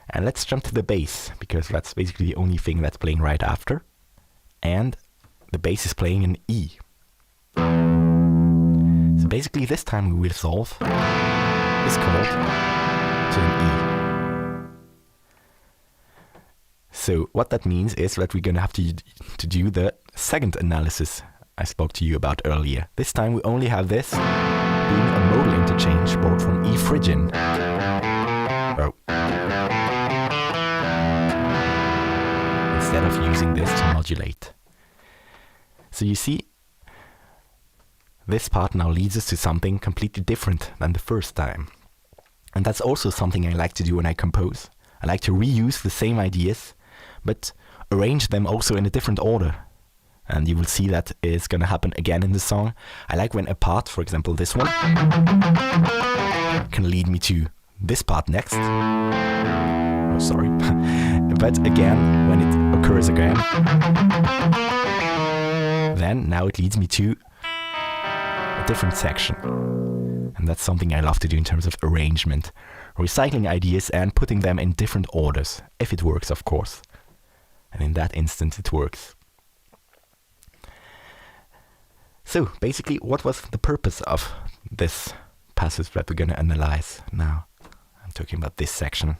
and let's jump to the bass, because that's basically the only thing that's playing right after. And the bass is playing an E. So basically this time we will solve this chord to an E. So what that means is that we're going to have to do the second analysis I spoke to you about earlier. This time we only have this being a modal interchange brought from E Phrygian. Oh. Instead of using this to modulate. So you see, this part now leads us to something completely different than the first time. And that's also something I like to do when I compose. I like to reuse the same ideas, but arrange them also in a different order. And you will see that is going to happen again in the song. I like when a part, for example this one, can lead me to this part next. Oh, sorry. But again, when it occurs again, then now it leads me to a different section. And that's something I love to do in terms of arrangement. Recycling ideas and putting them in different orders. If it works, of course. And in that instance, it works. So, basically, what was the purpose of this passage that we're going to analyze now? I'm talking about this section.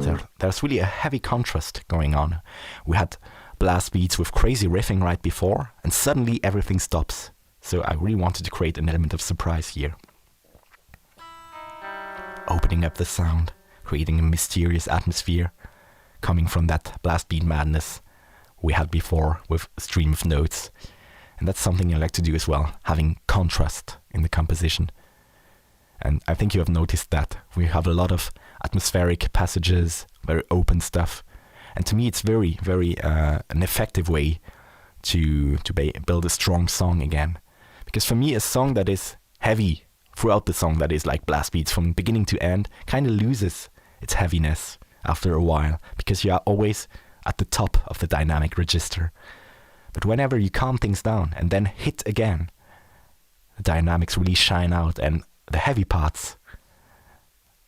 So, there's really a heavy contrast going on. We had blast beats with crazy riffing right before, and suddenly everything stops. So, I really wanted to create an element of surprise here. Opening up the sound, creating a mysterious atmosphere, coming from that blast beat madness we had before with a stream of notes. And that's something I like to do as well, having contrast in the composition. And I think you have noticed that we have a lot of atmospheric passages, very open stuff. And to me it's very, very an effective way to build a strong song again. Because for me a song that is heavy throughout the song, that is like blast beats from beginning to end, kind of loses its heaviness after a while, because you are always at the top of the dynamic register. But whenever you calm things down and then hit again, the dynamics really shine out and the heavy parts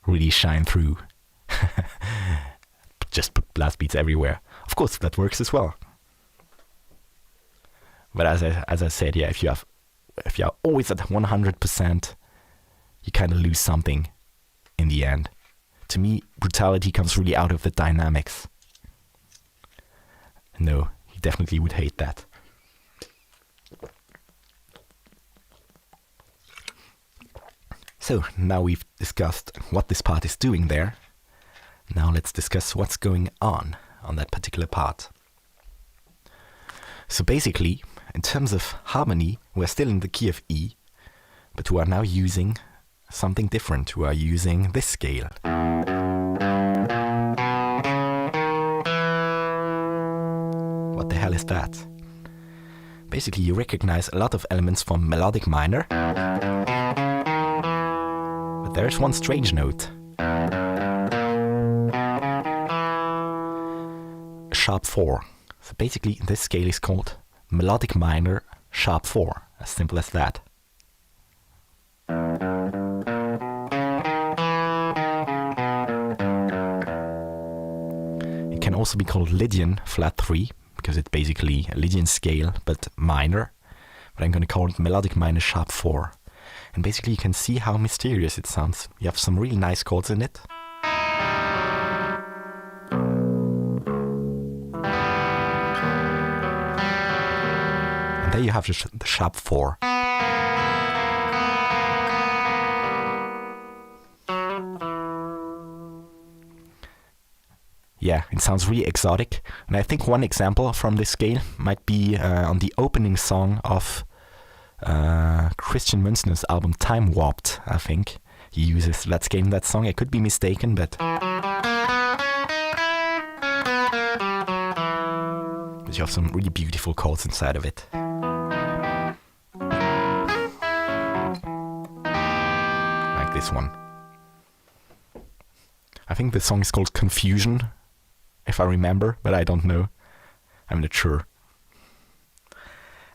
really shine through. Just put blast beats everywhere. Of course, that works as well. But as I said, yeah, if you are always at 100%, you kind of lose something in the end. To me, brutality comes really out of the dynamics. No, he definitely would hate that. So, now we've discussed what this part is doing there. Now let's discuss what's going on that particular part. So basically, in terms of harmony, we're still in the key of E, but we are now using something different. We are using this scale. What the hell is that? Basically, you recognize a lot of elements from melodic minor, but there's one strange note. A sharp 4. So basically, this scale is called melodic minor sharp 4. As simple as that. It can also be called Lydian flat 3, because it's basically a Lydian scale, but minor. But I'm going to call it melodic minor sharp 4. And basically you can see how mysterious it sounds. You have some really nice chords in it. And there you have the sharp 4. Yeah, it sounds really exotic. And I think one example from this scale might be on the opening song of Christian Münzner's album Time Warped, I think. He uses that scale in that song. I could be mistaken, but you have some really beautiful chords inside of it. Like this one. I think the song is called Confusion, if I remember, but I don't know. I'm not sure.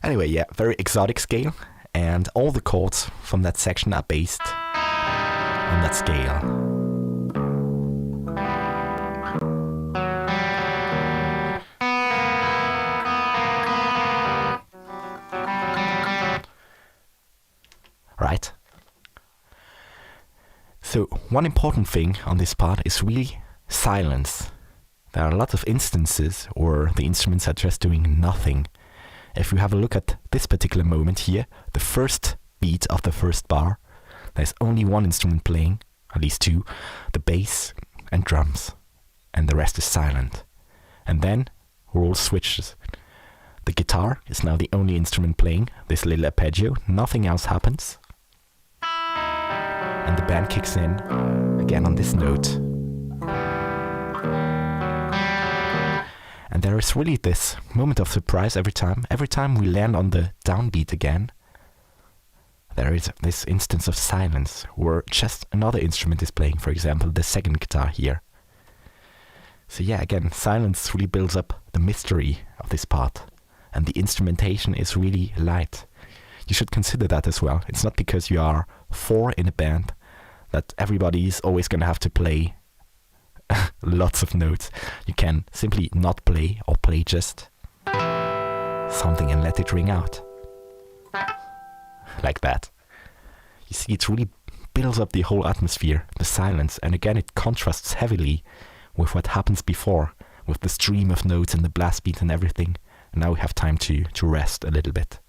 Anyway, yeah, very exotic scale, and all the chords from that section are based on that scale. Right. So, one important thing on this part is really silence. There are lots of instances where the instruments are just doing nothing. If we have a look at this particular moment here, the first beat of the first bar, there's only one instrument playing, at least two, the bass and drums, and the rest is silent. And then role switches. The guitar is now the only instrument playing, this little arpeggio, nothing else happens. And the band kicks in, again on this note. And there is really this moment of surprise every time. Every time we land on the downbeat again, there is this instance of silence where just another instrument is playing, for example, the second guitar here. So yeah, again, silence really builds up the mystery of this part. And the instrumentation is really light. You should consider that as well. It's not because you are 4 in a band that everybody is always going to have to play lots of notes. You can simply not play or play just something and let it ring out. Like that. You see, it really builds up the whole atmosphere, the silence, and again it contrasts heavily with what happens before, with the stream of notes and the blast beat and everything. And now we have time to rest a little bit.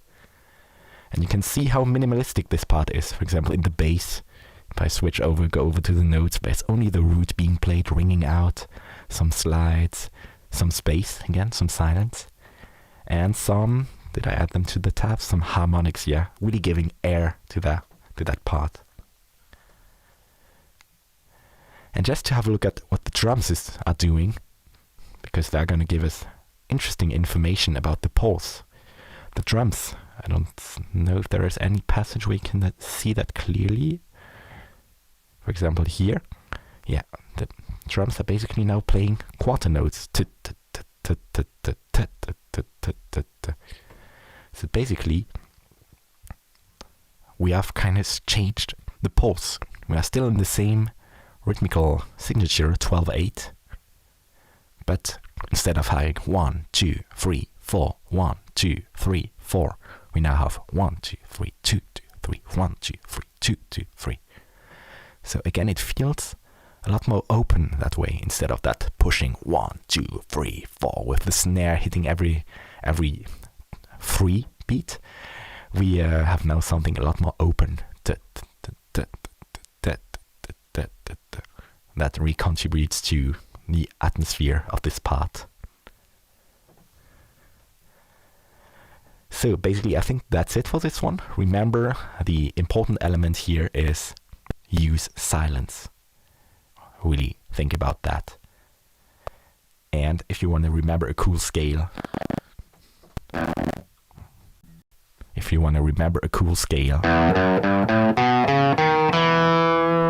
And you can see how minimalistic this part is. For example, in the bass, if I switch over, go over to the notes, there's only the root being played, ringing out, some slides, some space, again, some silence, and some, did I add them to the tabs? Some harmonics, yeah, really giving air to that part. And just to have a look at what the drums are doing, because they're going to give us interesting information about the pulse. The drums, I don't know if there is any passage where you can see that clearly. For example, here, yeah, the drums are basically now playing quarter notes. So basically, we have kind of changed the pulse. We are still in the same rhythmical signature, 12/8, but instead of having 1, 2, 3, 4, 1, 2, 3, 4, we now have 1, 2, 3, 2, 2, 3, 1, 2, 3, 2, 2, 3. So again, it feels a lot more open that way, instead of that pushing 1, 2, 3, 4 with the snare hitting every 3 beat. We have now something a lot more open. That really contributes to the atmosphere of this part. So basically, I think that's it for this one. Remember, the important element here is use silence. Really think about that. And if you want to remember a cool scale,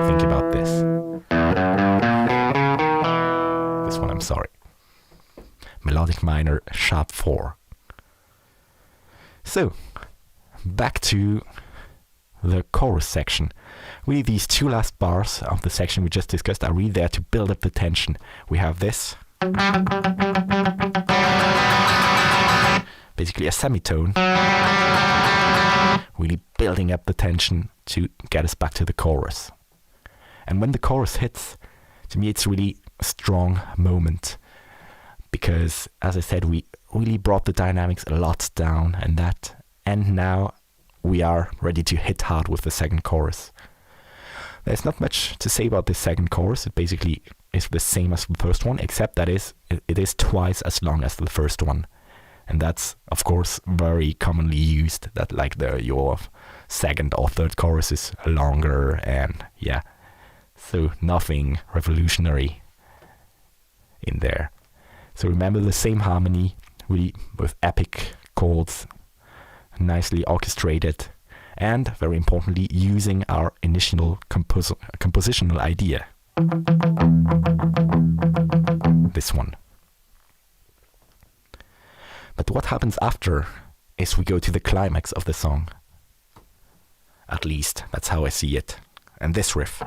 think about this. This one, I'm sorry. Melodic minor, sharp 4. So, back to the chorus section. Really, these 2 last bars of the section we just discussed are really there to build up the tension. We have this, basically a semitone, really building up the tension to get us back to the chorus. And when the chorus hits, to me it's really a strong moment, because as I said, we really brought the dynamics a lot down, and now we are ready to hit hard with the second chorus. There's not much to say about this second chorus. It basically is the same as the first one, except that it is twice as long as the first one. And that's, of course, very commonly used, that like your second or third chorus is longer, and yeah. So nothing revolutionary in there. So remember the same harmony, really with epic chords, nicely orchestrated, and very importantly, using our initial compositional idea. This one. But what happens after is we go to the climax of the song. At least, that's how I see it. And this riff.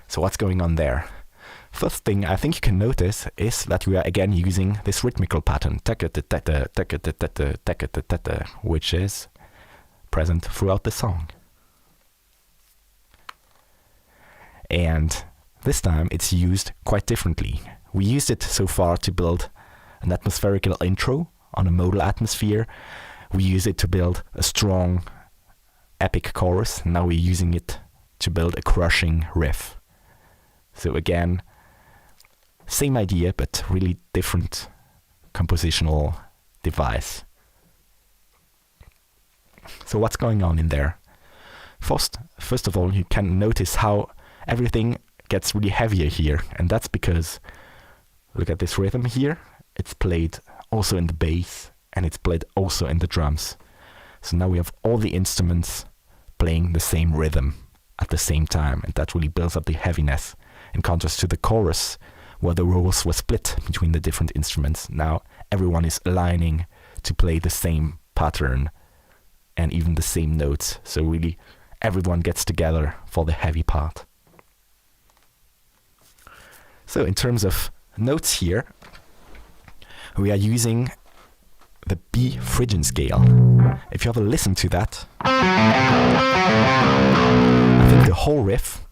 So what's going on there? First thing I think you can notice is that we are again using this rhythmical pattern, which is present throughout the song. And this time it's used quite differently. We used it so far to build an atmospherical intro on a modal atmosphere. We use it to build a strong epic chorus. Now we're using it to build a crushing riff. So again, same idea, but really different compositional device. So what's going on in there? First of all, you can notice how everything gets really heavier here, and that's because, look at this rhythm here, it's played also in the bass, and it's played also in the drums. So now we have all the instruments playing the same rhythm at the same time, and that really builds up the heaviness, in contrast to the chorus, where the roles were split between the different instruments. Now everyone is aligning to play the same pattern and even the same notes. So really everyone gets together for the heavy part. So in terms of notes here, we are using the B Phrygian scale. If you have a listen to that, I think the whole riff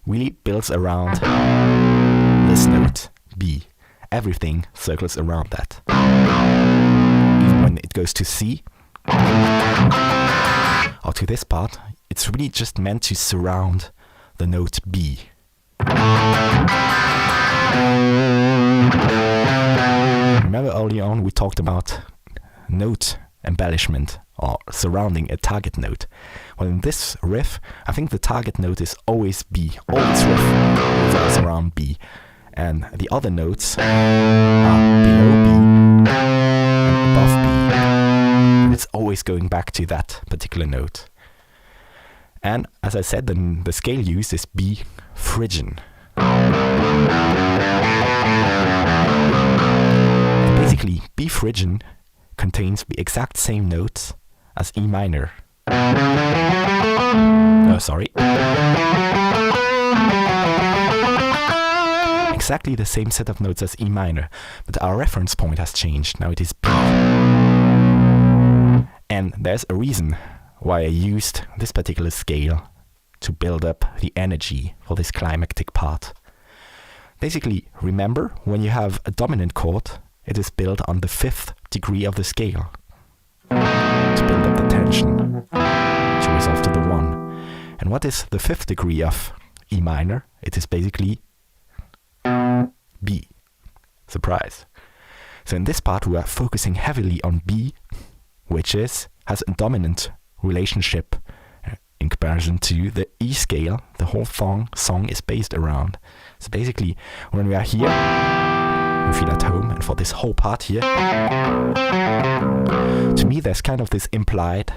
really builds around this note, B. Everything circles around that. Even when it goes to C, or to this part, it's really just meant to surround the note B. Remember early on we talked about note embellishment or surrounding a target note. Well, in this riff, I think the target note is always B. All this riff revolves around B. And the other notes are below B and above B. And it's always going back to that particular note. And as I said, then the scale used is B Phrygian. Basically, B Phrygian contains the exact same notes as E minor. Exactly the same set of notes as E minor, but our reference point has changed. Now it is B. And there's a reason why I used this particular scale to build up the energy for this climactic part. Basically, remember, when you have a dominant chord, it is built on the 5th degree of the scale to build up the tension, to resolve to the 1. And what is the 5th degree of E minor? It is basically B. Surprise. So in this part we are focusing heavily on B, which has a dominant relationship in comparison to the E scale the whole song is based around. So basically, when we are here, we feel at home, and for this whole part here, to me there's kind of this implied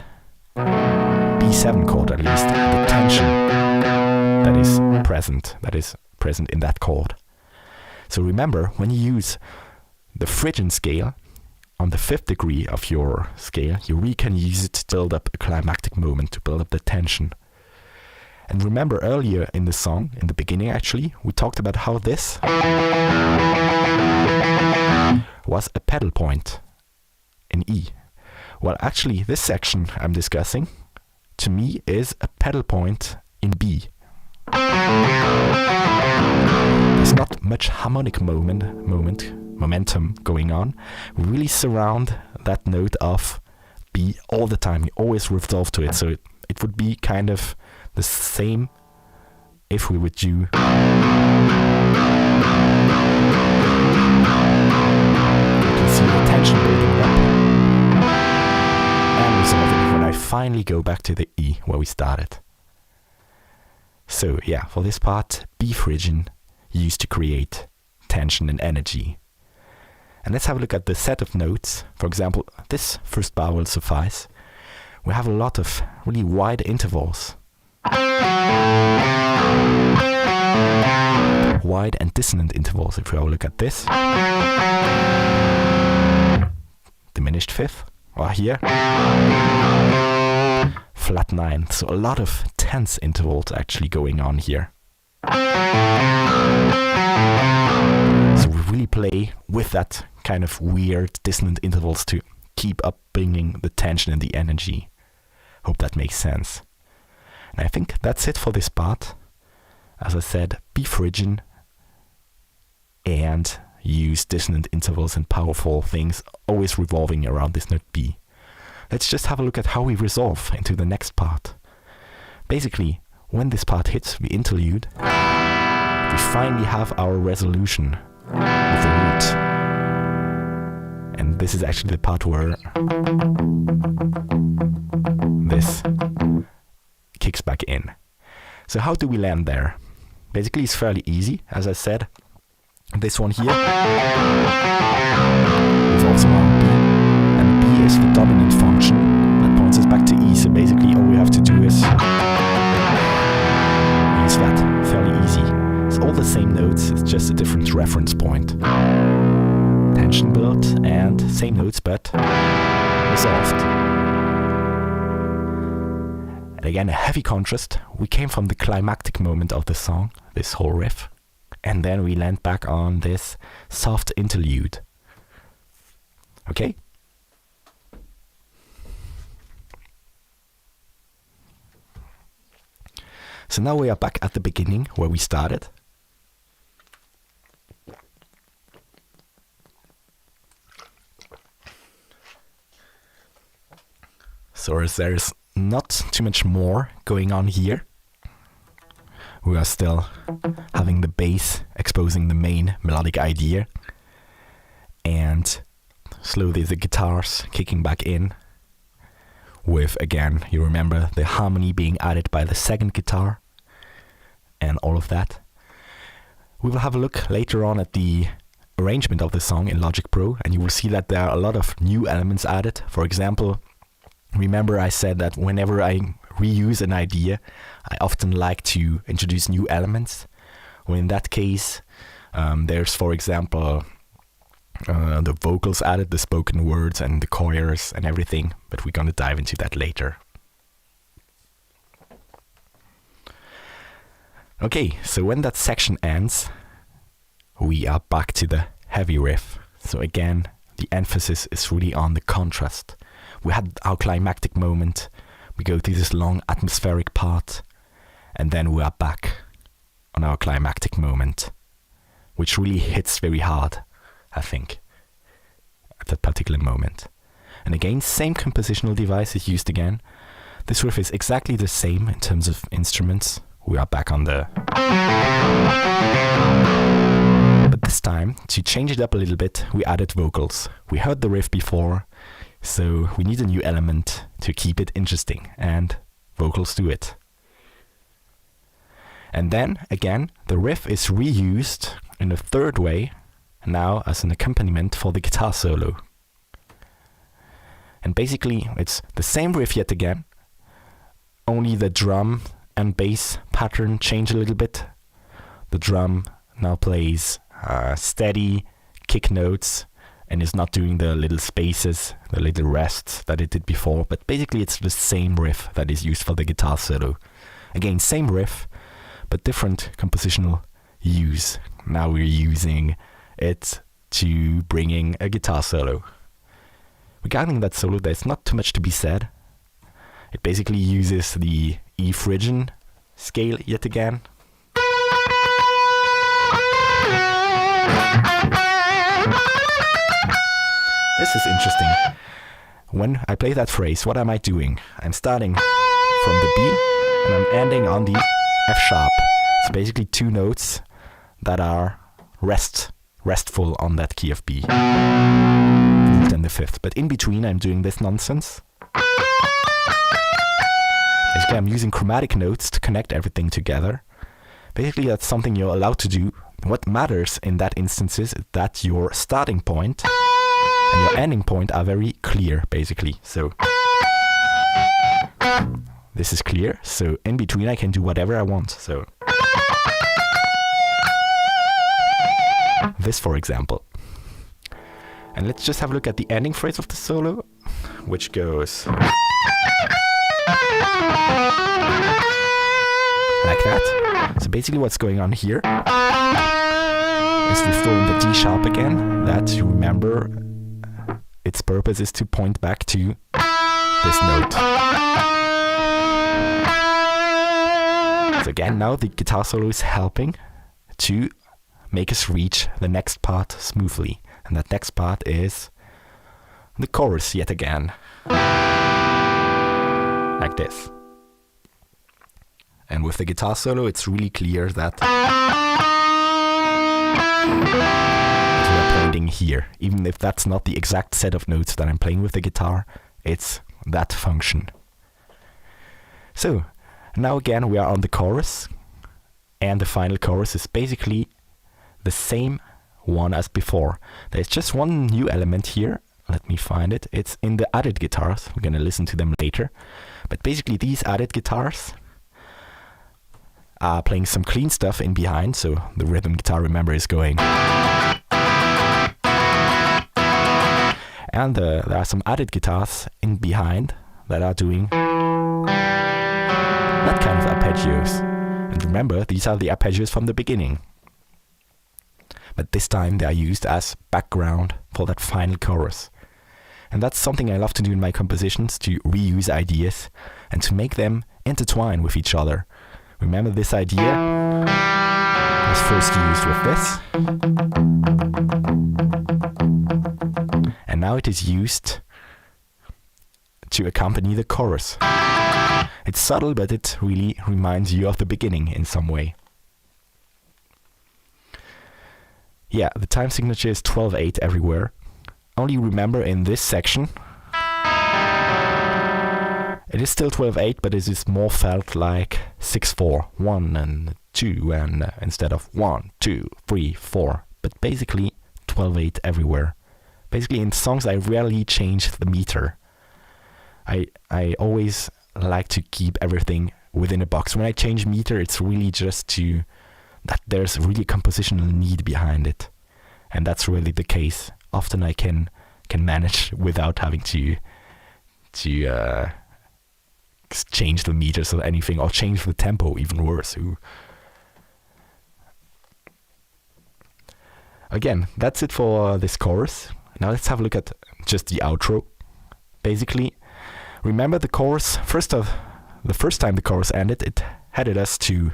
B7 chord, at least, the tension that is present in that chord. So remember, when you use the Phrygian scale on the 5th degree of your scale, you really can use it to build up a climactic moment, to build up the tension. And remember earlier in the song, in the beginning actually, we talked about how this was a pedal point in E. Well, actually, this section I'm discussing, to me, is a pedal point in B. There's not much harmonic momentum going on. We really surround that note of B all the time. We always resolve to it. So it would be kind of the same if we would do. You can see the tension building up and resolving when I finally go back to the E where we started. So yeah, for this part, B Phrygian used to create tension and energy. And let's have a look at the set of notes. For example, this first bar will suffice. We have a lot of really wide intervals. Wide and dissonant intervals. If we have a look at this. Diminished 5th, or here. Flat 9. So a lot of tense intervals actually going on here. So we really play with that kind of weird dissonant intervals to keep up bringing the tension and the energy. Hope that makes sense. And I think that's it for this part. as I said, be phrygian and use dissonant intervals and powerful things, always revolving around this note B. Let's just have a look at how we resolve into the next part. Basically, when this part hits the interlude, we finally have our resolution with the root. And this is actually the part where this kicks back in. So how do we land there? Basically, it's fairly easy, as I said. This one here revolves around B, and B is the dominant function that points us back to E. So basically, all we have to do is use that. Fairly easy. It's all the same notes, it's just a different reference point. Tension built and same notes, but resolved. And again, a heavy contrast. We came from the climactic moment of the song, this whole riff, and then we land back on this soft interlude. Okay? So now we are back at the beginning where we started. So as there's not too much more going on here, we are still having the bass exposing the main melodic idea, and slowly the guitars kicking back in with, again, you remember the harmony being added by the second guitar and all of that. We will have a look later on at the arrangement of the song in Logic Pro, and you will see that there are a lot of new elements added. For example, remember I said that whenever I reuse an idea, I often like to introduce new elements. Well, in that case, there's, for example, the vocals added, the spoken words and the choirs and everything, but we're going to dive into that later. Okay, so when that section ends, we are back to the heavy riff. So again, the emphasis is really on the contrast. We had our climactic moment, we go through this long atmospheric part, and then we are back on our climactic moment, which really hits very hard, I think, at that particular moment. And again, same compositional device is used again. This riff is exactly the same in terms of instruments. We are back on the... But this time, to change it up a little bit, we added vocals. We heard the riff before, so we need a new element to keep it interesting, and vocals do it. And then, again, the riff is reused in a third way, now as an accompaniment for the guitar solo. And basically, it's the same riff yet again, only the drum and bass pattern change a little bit. The drum now plays steady kick notes and is not doing the little spaces, the little rests that it did before, but basically it's the same riff that is used for the guitar solo. Again, same riff, but different compositional use. Now we're using it to bringing a guitar solo. Regarding that solo, there's not too much to be said. It basically uses the E Phrygian scale yet again. This is interesting. When I play that phrase, what am I doing? I'm starting from the B and I'm ending on the F sharp. It's basically two notes that are restful on that key of B. Then the fifth. But in between I'm doing this nonsense. Basically I'm using chromatic notes to connect everything together. Basically that's something you're allowed to do. What matters in that instance is that your starting point and your ending point are very clear, basically. So this is clear, so in between I can do whatever I want. So this, for example. And let's just have a look at the ending phrase of the solo, which goes like that. So basically what's going on here is we throw in the D sharp again. That, you remember, its purpose is to point back to this note. So again, now the guitar solo is helping to make us reach the next part smoothly. And that next part is the chorus yet again. Like this. And with the guitar solo, it's really clear that we're playing here. Even if that's not the exact set of notes that I'm playing with the guitar, it's that function. So, now again we are on the chorus, and the final chorus is basically the same one as before. There's just one new element here. Let me find it. It's in the added guitars. We're gonna listen to them later. But basically these added guitars are playing some clean stuff in behind, so the rhythm guitar, remember, is going. And there are some added guitars in behind that are doing that kind of arpeggios. And remember, these are the arpeggios from the beginning. But this time they are used as background for that final chorus. And that's something I love to do in my compositions, to reuse ideas and to make them intertwine with each other. Remember, this idea was first used with this. And now it is used to accompany the chorus. It's subtle, but it really reminds you of the beginning in some way. Yeah, the time signature is 12/8 everywhere. Only remember, in this section, it is still 12/8, but it is more felt like 6/4, 1 and 2, and instead of 1, 2, 3, 4. But basically 12/8 everywhere. Basically, in songs I rarely change the meter. I always like to keep everything within a box. When I change meter, it's really just to that there's really a compositional need behind it, and that's really the case. Often I can manage without having to change the meters or anything, or change the tempo, even worse. Ooh. Again, that's it for this chorus. Now let's have a look at just the outro. Basically, remember the chorus, the first time the chorus ended, it headed us to,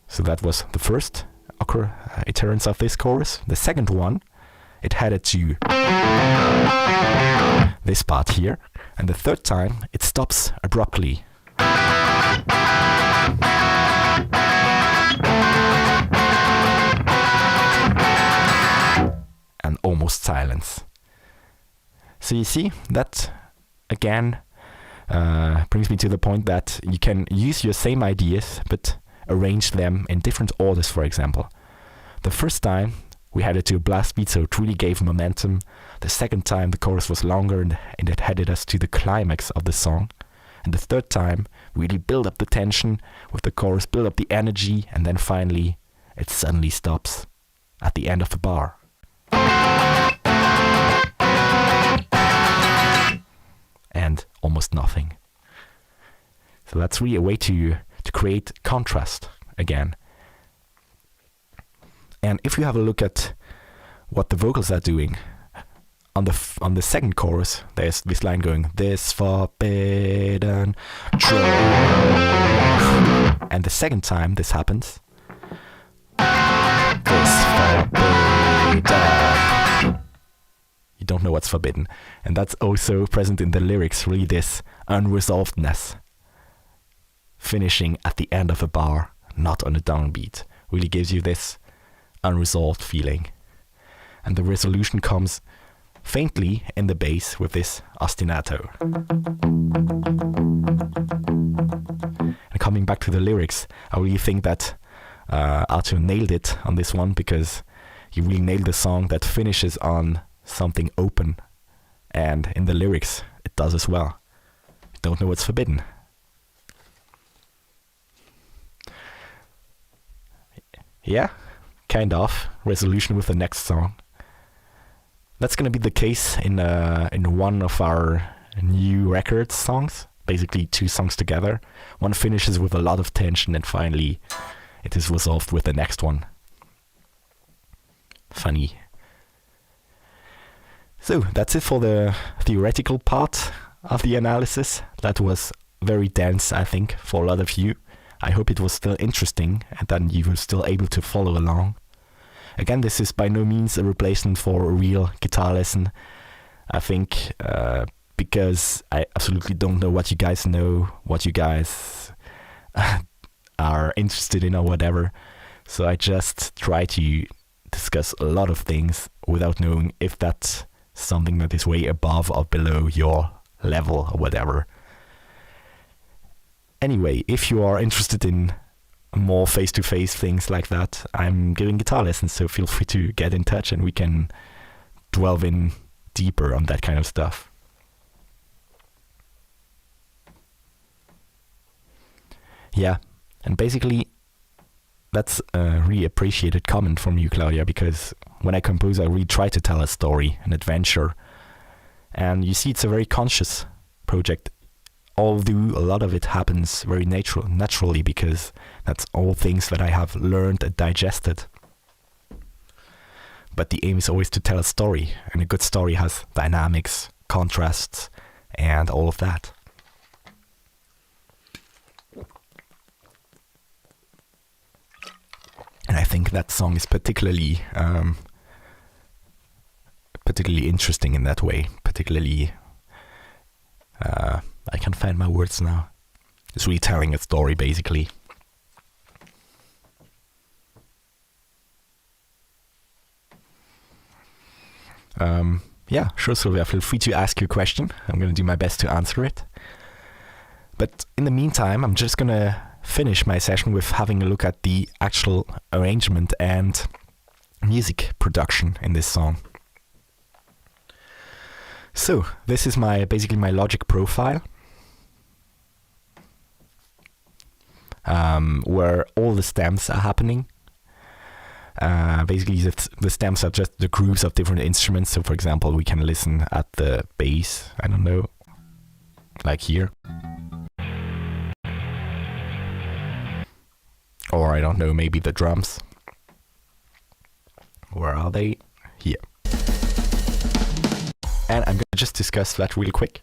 so that was the first iterance of this chorus. The second one, it headed to this part here, and the third time it stops abruptly. And almost silence. So you see, that again brings me to the point that you can use your same ideas but arrange them in different orders, for example. The first time we had it to a blast beat, so it really gave momentum. The second time the chorus was longer and it headed us to the climax of the song. And the third time we really build up the tension with the chorus, build up the energy, and then finally it suddenly stops at the end of the bar. And almost nothing. So that's really a way to create contrast again. And if you have a look at what the vocals are doing, on the second chorus, there's this line going, "This forbidden truth." And the second time this happens, "This forbidden." You don't know what's forbidden. And that's also present in the lyrics, really this unresolvedness. Finishing at the end of a bar, not on a downbeat, really gives you this unresolved feeling. And the resolution comes faintly in the bass with this ostinato. And coming back to the lyrics, I really think that Arthur nailed it on this one, because he really nailed the song that finishes on something open, and in the lyrics it does as well. You don't know what's forbidden. Yeah, kind of resolution with the next song. That's gonna be the case in one of our new record songs. Basically 2 songs together. One finishes with a lot of tension, and finally it is resolved with the next one. Funny. So that's it for the theoretical part of the analysis. That was very dense, I think, for a lot of you. I hope it was still interesting and that you were still able to follow along. Again, this is by no means a replacement for a real guitar lesson. I think because I absolutely don't know what you guys know, what you guys are interested in or whatever. So I just try to discuss a lot of things without knowing if that's something that is way above or below your level or whatever. Anyway, if you are interested in more face-to-face things like that, I'm giving guitar lessons, so feel free to get in touch and we can delve in deeper on that kind of stuff. Yeah, and basically that's a really appreciated comment from you, Claudia, because when I compose, I really try to tell a story, an adventure. And you see, it's a very conscious project, although a lot of it happens very naturally, because that's all things that I have learned and digested. But the aim is always to tell a story, and a good story has dynamics, contrasts, and all of that. And I think that song is particularly interesting in that way. Particularly, I can't find my words now. It's really telling a story, basically. Yeah, sure, Sylvia. Feel free to ask your question. I'm going to do my best to answer it. But in the meantime, I'm just going to finish my session with having a look at the actual arrangement and music production in this song. So, this is basically my Logic profile, where all the stems are happening. Basically, the stems are just the grooves of different instruments. So, for example, we can listen at the bass, I don't know, like here. Or, I don't know, maybe the drums. Where are they? Here. And I'm going to just discuss that really quick.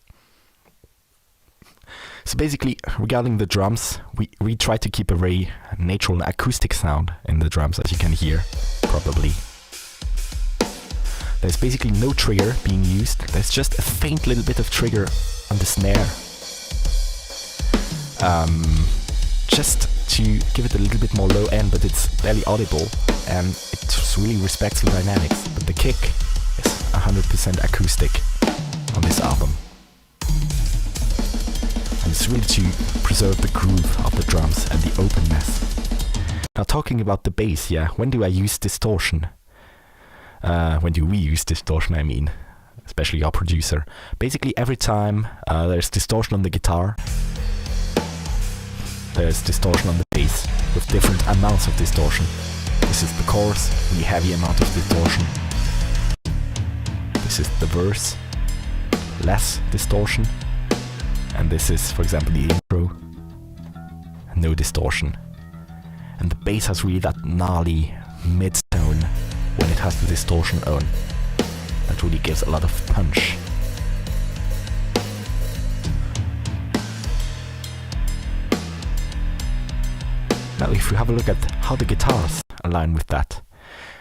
So basically, regarding the drums, we try to keep a very natural acoustic sound in the drums, as you can hear, probably. There's basically no trigger being used. There's just a faint little bit of trigger on the snare. Just to give it a little bit more low end, but it's barely audible, and it really respects the dynamics. But the kick is 100% acoustic on this album. And it's really to preserve the groove of the drums and the openness. Now talking about the bass, yeah, when do I use distortion? When do we use distortion, I mean, especially our producer. Basically every time there's distortion on the guitar, there's distortion on the bass, with different amounts of distortion. This is the chorus, really heavy amount of distortion. This is the verse, less distortion. And this is, for example, the intro, no distortion. And the bass has really that gnarly mid-tone when it has the distortion on. That really gives a lot of punch. Now if we have a look at how the guitars align with that.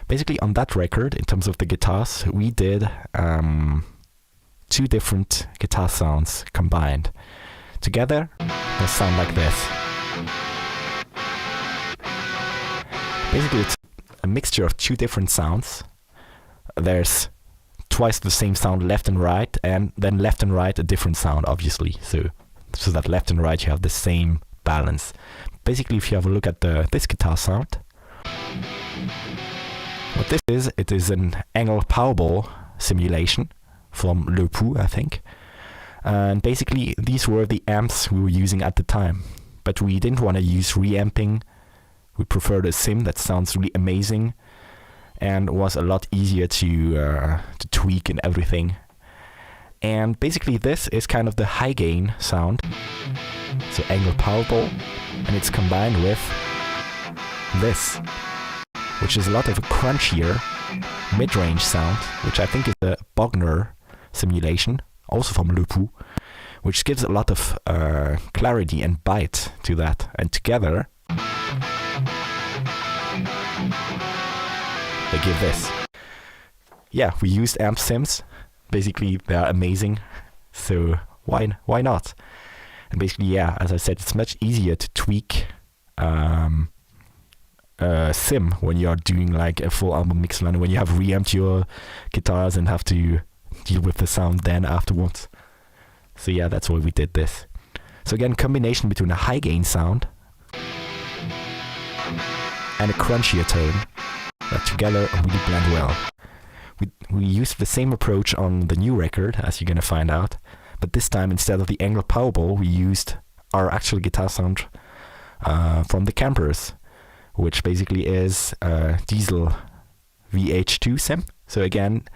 Basically on that record, in terms of the guitars, we did two different guitar sounds combined. Together, they sound like this. Basically it's a mixture of two different sounds. There's twice the same sound left and right, and then left and right a different sound, obviously. So that left and right you have the same balance. Basically, if you have a look at this guitar sound, what this is, it is an Engel Powerball simulation from Le Pou, I think. And basically, these were the amps we were using at the time. But we didn't want to use reamping. We preferred a sim that sounds really amazing and was a lot easier to tweak and everything. And basically, this is kind of the high gain sound. So Engel Powerball, and it's combined with this, which is a lot of a crunchier mid-range sound, which I think is a Bogner simulation, also from Le Pou, which gives a lot of clarity and bite to that. And together, they give this. Yeah, we used amp sims. Basically, they're amazing. So why not? And basically, yeah, as I said, it's much easier to tweak sim when you're doing like a full album mix line, when you have reamped your guitars and have to deal with the sound then afterwards. So yeah, that's why we did this. So again, combination between a high gain sound and a crunchier tone that together really blend well. We used the same approach on the new record, as you're gonna find out, but this time instead of the Engel Powerball, we used our actual guitar sound from the Campers, which basically is Diesel VH2 sim. So again,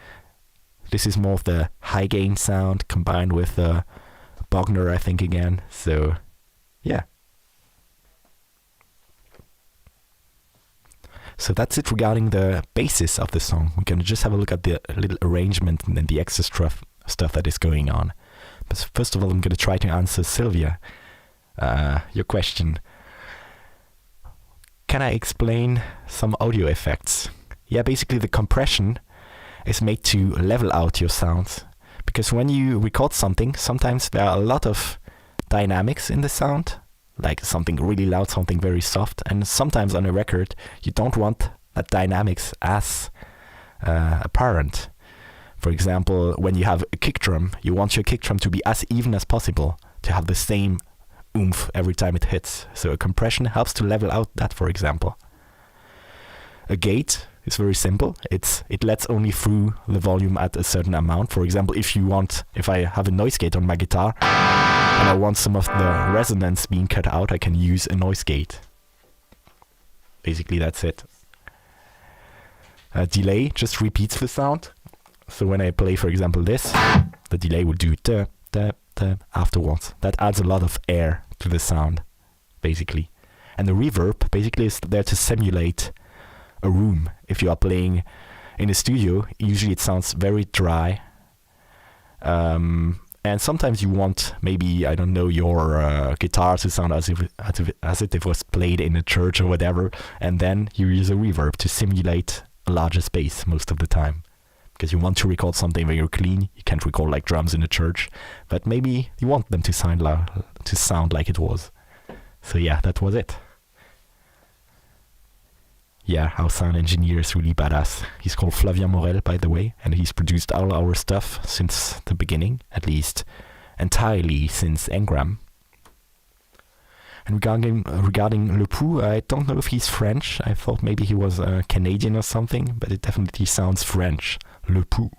this is more of the high gain sound combined with Bogner, I think, again. So yeah. So that's it regarding the basis of the song. We're going to just have a look at the little arrangement and then the extra stuff that is going on. But first of all, I'm going to try to answer Sylvia, your question. Can I explain some audio effects? Yeah, basically the compression is made to level out your sounds. Because when you record something, sometimes there are a lot of dynamics in the sound, like something really loud, something very soft, and sometimes on a record you don't want that dynamics as apparent. For example, when you have a kick drum, you want your kick drum to be as even as possible, to have the same oomph every time it hits. So a compression helps to level out that, for example. A gate is very simple. It lets only through the volume at a certain amount. For example, if I have a noise gate on my guitar and I want some of the resonance being cut out, I can use a noise gate. Basically, that's it. A delay just repeats the sound. So when I play, for example, this, the delay will do da, da, da afterwards. That adds a lot of air to the sound, basically. And the reverb basically is there to simulate a room. If you are playing in a studio, usually it sounds very dry. And sometimes you want, maybe, I don't know, your guitar to sound as if it was played in a church or whatever, and then you use a reverb to simulate a larger space most of the time. Because you want to record something very clean, you can't record like drums in a church, but maybe you want them to sound like it was. So yeah, that was it. Yeah, our sound engineer is really badass. He's called Flavien Morel, by the way, and he's produced all our stuff since the beginning, at least entirely since Engram. And regarding Le Pou, I don't know if he's French. I thought maybe he was Canadian or something, but it definitely sounds French. Le Pou.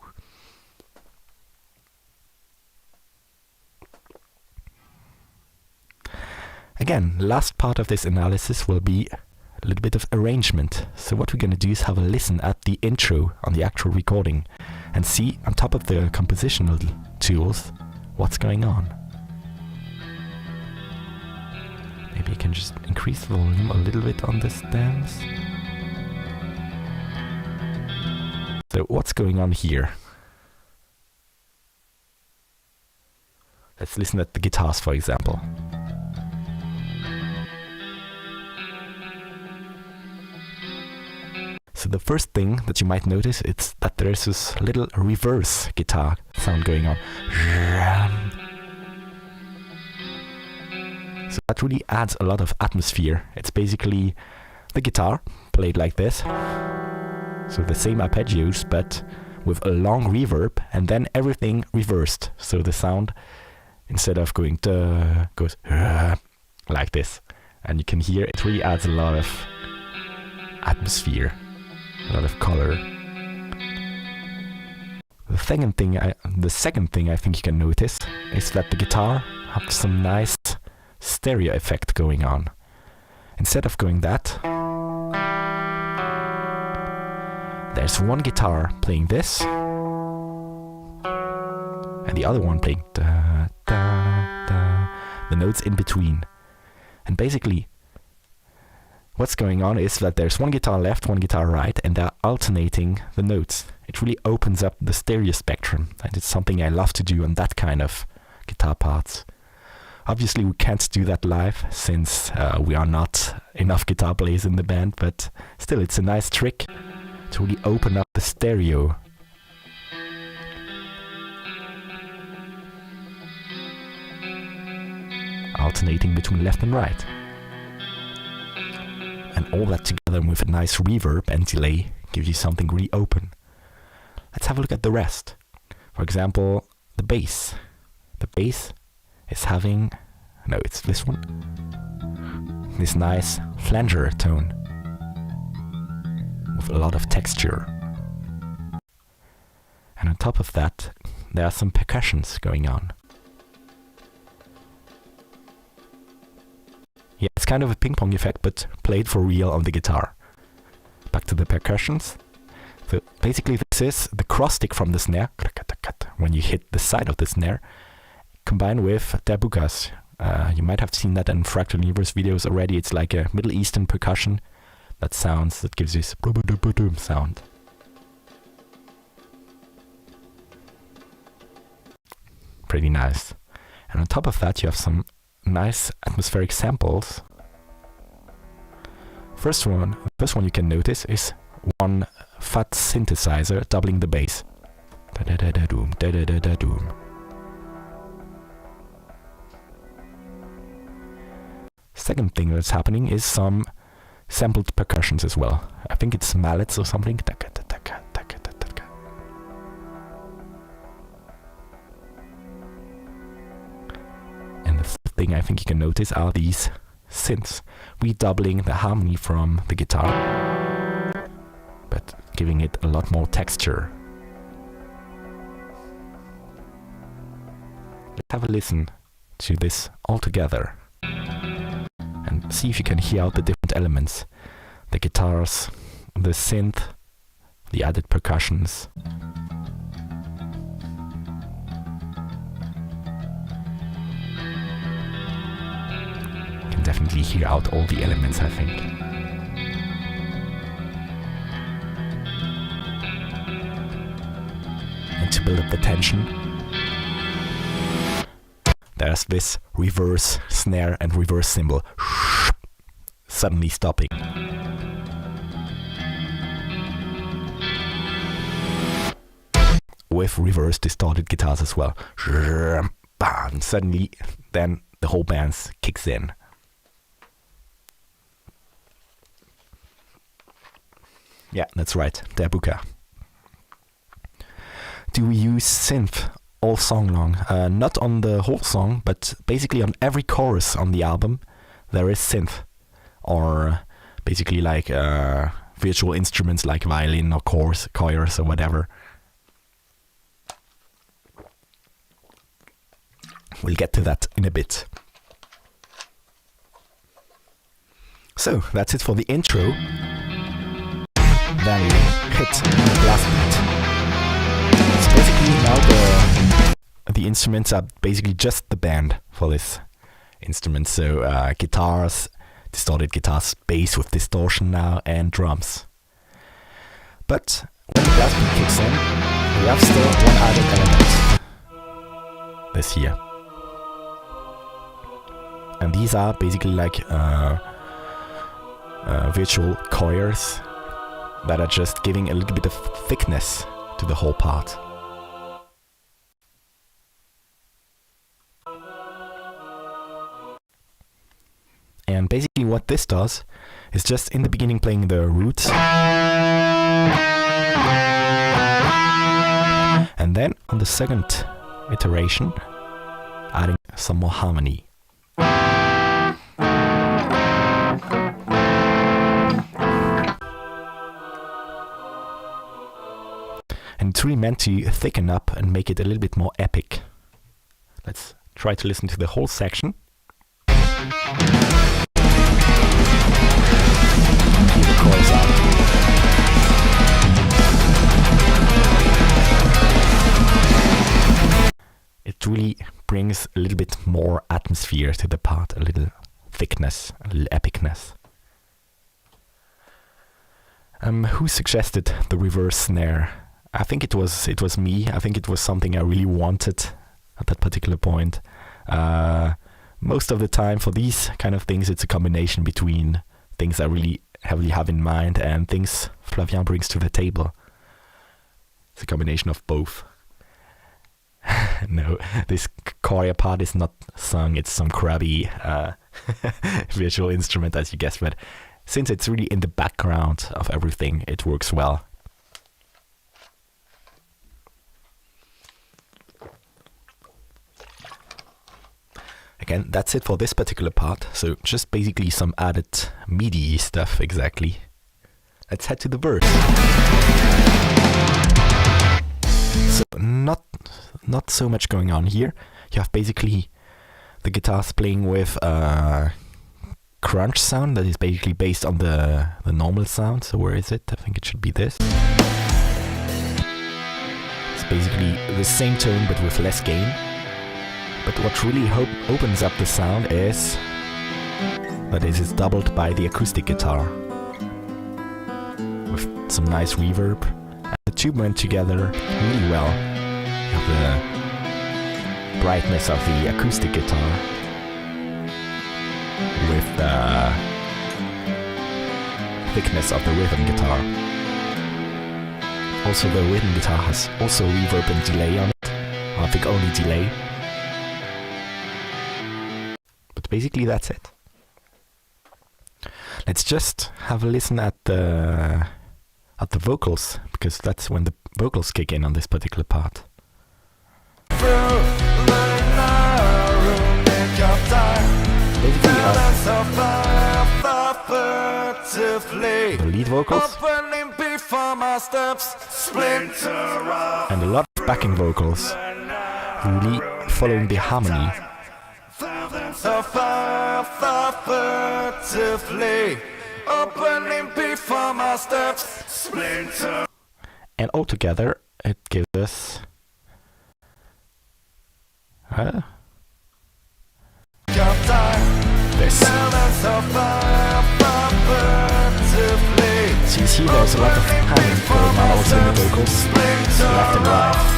Again, last part of this analysis will be a little bit of arrangement. So what we're going to do is have a listen at the intro on the actual recording and see, on top of the compositional tools, what's going on. Maybe I can just increase the volume a little bit on this dance. So what's going on here? Let's listen at the guitars, for example. So the first thing that you might notice is that there's this little reverse guitar sound going on. So that really adds a lot of atmosphere. It's basically the guitar played like this. So the same arpeggios, but with a long reverb, and then everything reversed. So the sound, instead of going duh, goes like this. And you can hear it really adds a lot of atmosphere, a lot of color. The second thing I think you can notice is that the guitar has some nice stereo effect going on. Instead of going that, there's one guitar playing this and the other one playing da, da, da, the notes in between. And basically what's going on is that there's one guitar left, one guitar right, and they're alternating the notes. It really opens up the stereo spectrum, and it's something I love to do on that kind of guitar parts. Obviously we can't do that live since we are not enough guitar players in the band, but still it's a nice trick to really open up the stereo. Alternating between left and right. And all that together with a nice reverb and delay gives you something really open. Let's have a look at the rest. For example, the bass. The bass is having, no, it's this one. This nice flanger tone with a lot of texture. And on top of that, there are some percussions going on. Yeah, it's kind of a ping-pong effect, but played for real on the guitar. Back to the percussions. So basically this is the cross stick from the snare, when you hit the side of the snare, combined with darbukas. You might have seen that in Fractal Universe videos already. It's like a Middle Eastern percussion that gives this sound. Pretty nice. And on top of that you have some nice atmospheric samples. First one you can notice is one fat synthesizer doubling the bass. Da-da-da-da-doom, da-da-da-da-doom. Second thing that's happening is some sampled percussions as well. I think it's mallets or something. And the third thing I think you can notice are these synths, redoubling the harmony from the guitar, but giving it a lot more texture. Let's have a listen to this all together and see if you can hear out the different elements. The guitars, the synth, the added percussions. You can definitely hear out all the elements, I think. And to build up the tension, there's this reverse snare and reverse cymbal suddenly stopping. With reverse distorted guitars as well. And suddenly then the whole band kicks in. Yeah, that's right, darbuka. Do we use synth all song long? Not on the whole song, but basically on every chorus on the album there is synth, or basically like virtual instruments like violin or chorus or whatever. We'll get to that in a bit. So that's it for the intro. Then we hit the blast beat. It's basically now the instruments are basically just the band for this instrument. So guitars, distorted guitars, bass with distortion now, and drums. But when the blast beat kicks in, we have still one added element. This here. And these are basically like virtual choirs that are just giving a little bit of thickness to the whole part. And basically what this does is just in the beginning playing the roots, and then on the second iteration adding some more harmony. And it's really meant to thicken up and make it a little bit more epic. Let's try to listen to the whole section. Hear the chorus out. It really brings a little bit more atmosphere to the part, a little thickness, a little epicness. Who suggested the reverse snare? I think it was me. I think it was something I really wanted at that particular point. Most of the time for these kind of things, it's a combination between things I really heavily have in mind and things Flavien brings to the table. It's a combination of both. No, this chorea part is not sung, it's some crabby visual instrument, as you guessed, but since it's really in the background of everything, it works well. Again, that's it for this particular part, so just basically some added MIDI stuff, exactly. Let's head to the verse. So not so much going on here. You have basically the guitars playing with a crunch sound that is basically based on the normal sound. So where is it? I think it should be this. It's basically the same tone but with less gain. But what really opens up the sound is that it is doubled by the acoustic guitar with some nice reverb. And the two went together really well. You have the brightness of the acoustic guitar with the thickness of the rhythm guitar. Also, the rhythm guitar has also reverb and delay on it. I think only delay. But basically that's it. Let's just have a listen at the vocals, because that's when the vocals kick in on this particular part. Basically the lead vocals and a lot of backing vocals, really following the harmony. And altogether it gives us this. So you see there's a lot of humming going on also in the vocals, left and right.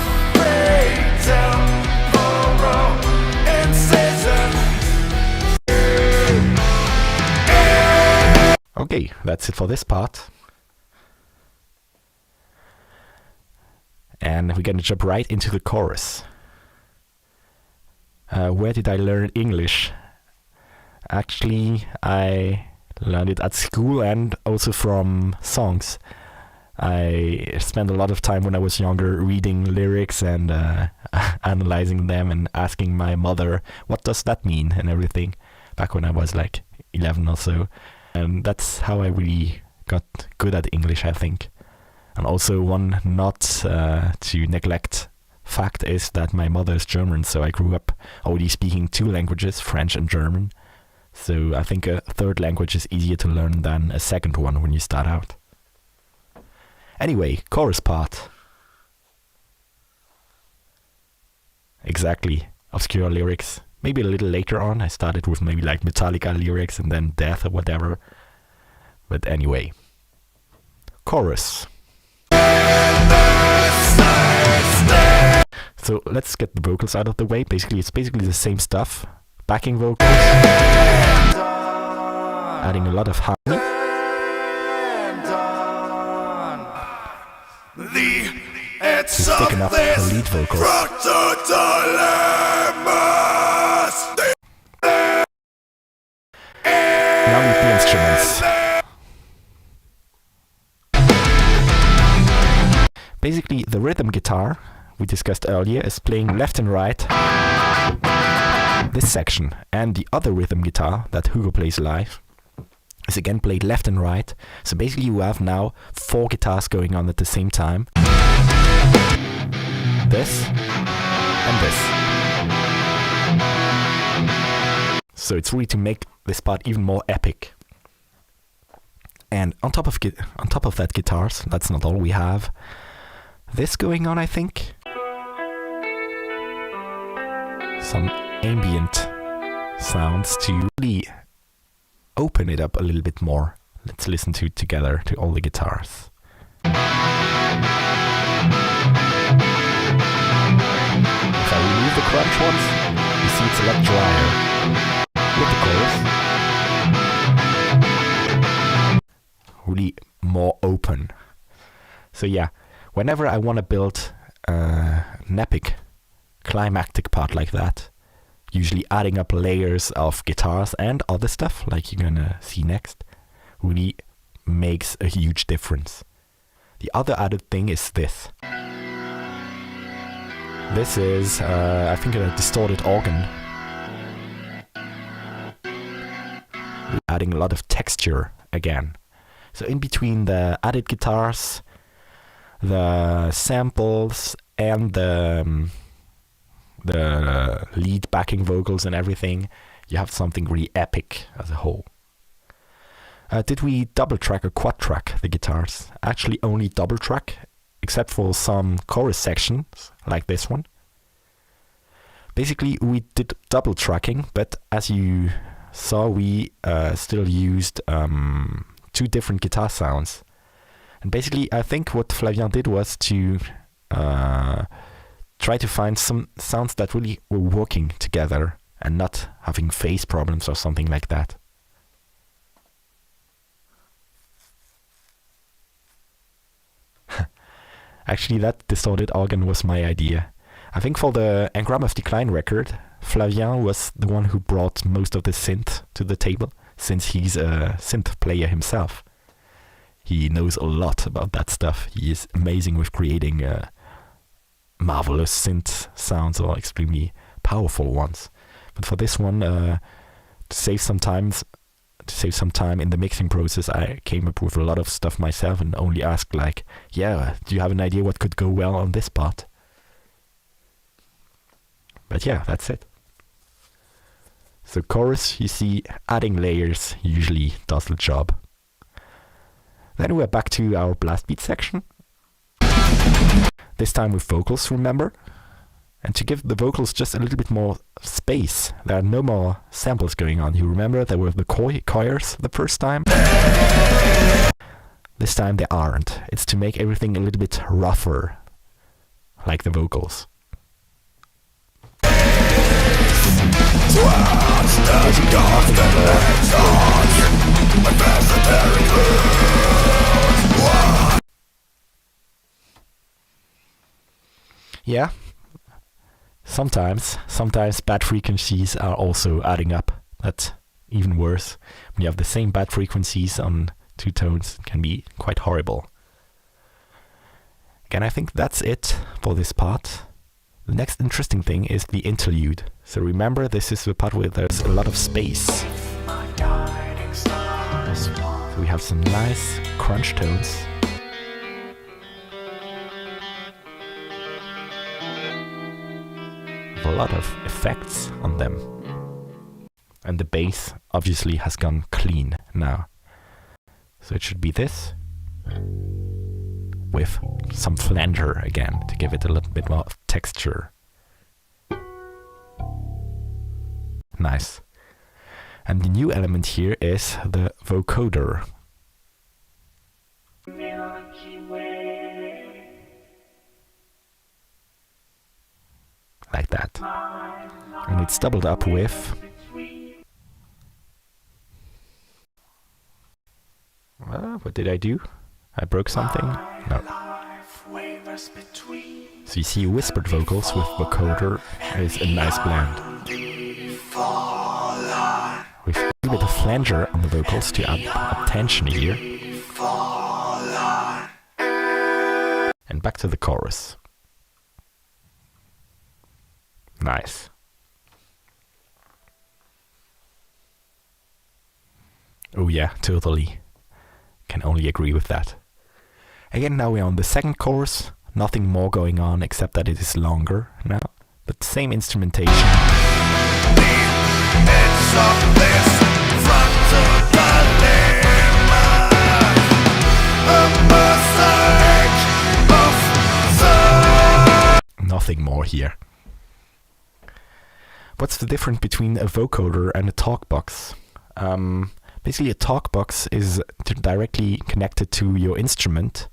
Okay, that's it for this part. And we're gonna jump right into the chorus. Where did I learn English? Actually, I learned it at school and also from songs. I spent a lot of time when I was younger reading lyrics and analyzing them and asking my mother, what does that mean and everything, back when I was like 11 or so. And that's how I really got good at English, I think. And also one not to neglect fact is that my mother is German, so I grew up already speaking two languages, French and German. So I think a third language is easier to learn than a second one when you start out. Anyway, chorus part. Exactly, obscure lyrics. Maybe a little later on, I started with maybe like Metallica lyrics and then Death or whatever. But anyway, chorus. So let's get the vocals out of the way. Basically, it's basically the same stuff. Backing vocals, adding a lot of harmony. So sticking up the lead vocals. Now with the instruments. Basically, the rhythm guitar we discussed earlier is playing left and right this section, and the other rhythm guitar that Hugo plays live is again played left and right. So basically you have now 4 guitars going on at the same time. This and this. So it's really to make this part even more epic. And on top of that guitars, that's not all we have. This going on, I think. Some ambient sounds to really open it up a little bit more. Let's listen to it together, to all the guitars. If I remove the crunch ones, you see it's a lot drier. With the chorus, really more open. So yeah, whenever I want to build an epic climactic part like that, usually adding up layers of guitars and other stuff like you're gonna see next, really makes a huge difference. The other added thing is this. This is, I think, a distorted organ. Adding a lot of texture again. So in between the added guitars, the samples, and the lead backing vocals and everything, you have something really epic as a whole. Did we double track or quad track the guitars? Actually only double track, except for some chorus sections, like this one. Basically we did double tracking, but as you saw, we still used 2 different guitar sounds. And basically I think what Flavien did was to try to find some sounds that really were working together and not having phase problems or something like that. Actually, that distorted organ was my idea. I think for the Engram of Decline record, Flavien was the one who brought most of the synth to the table, since he's a synth player himself. He knows a lot about that stuff. He is amazing with creating marvelous synth sounds or extremely powerful ones. But for this one, to save some time in the mixing process, I came up with a lot of stuff myself and only asked like, yeah, do you have an idea what could go well on this part? But yeah, that's it. So chorus, you see, adding layers usually does the job. Then we're back to our blast beat section. This time with vocals, remember? And to give the vocals just a little bit more space, there are no more samples going on. You remember there were the choirs the first time? This time there aren't. It's to make everything a little bit rougher, like the vocals. Yeah. Sometimes bad frequencies are also adding up. That's even worse. When you have the same bad frequencies on 2 tones, it can be quite horrible. Again, I think that's it for this part. The next interesting thing is the interlude. So remember, this is the part where there's a lot of space. So we have some nice crunch tones. A lot of effects on them, and the bass obviously has gone clean now, so it should be this with some flanger again to give it a little bit more of texture. Nice. And the new element here is the vocoder. Like that. And it's doubled up with what did I do? I broke something? No. So you see whispered vocals with vocoder is a nice blend. With a little bit of flanger on the vocals to add tension here. And back to the chorus. Nice. Oh yeah, totally. Can only agree with that. Again, now we're on the second chorus. Nothing more going on except that it is longer now. But same instrumentation. Nothing more here. What's the difference between a vocoder and a talk box? Basically a talk box is directly connected to your instrument.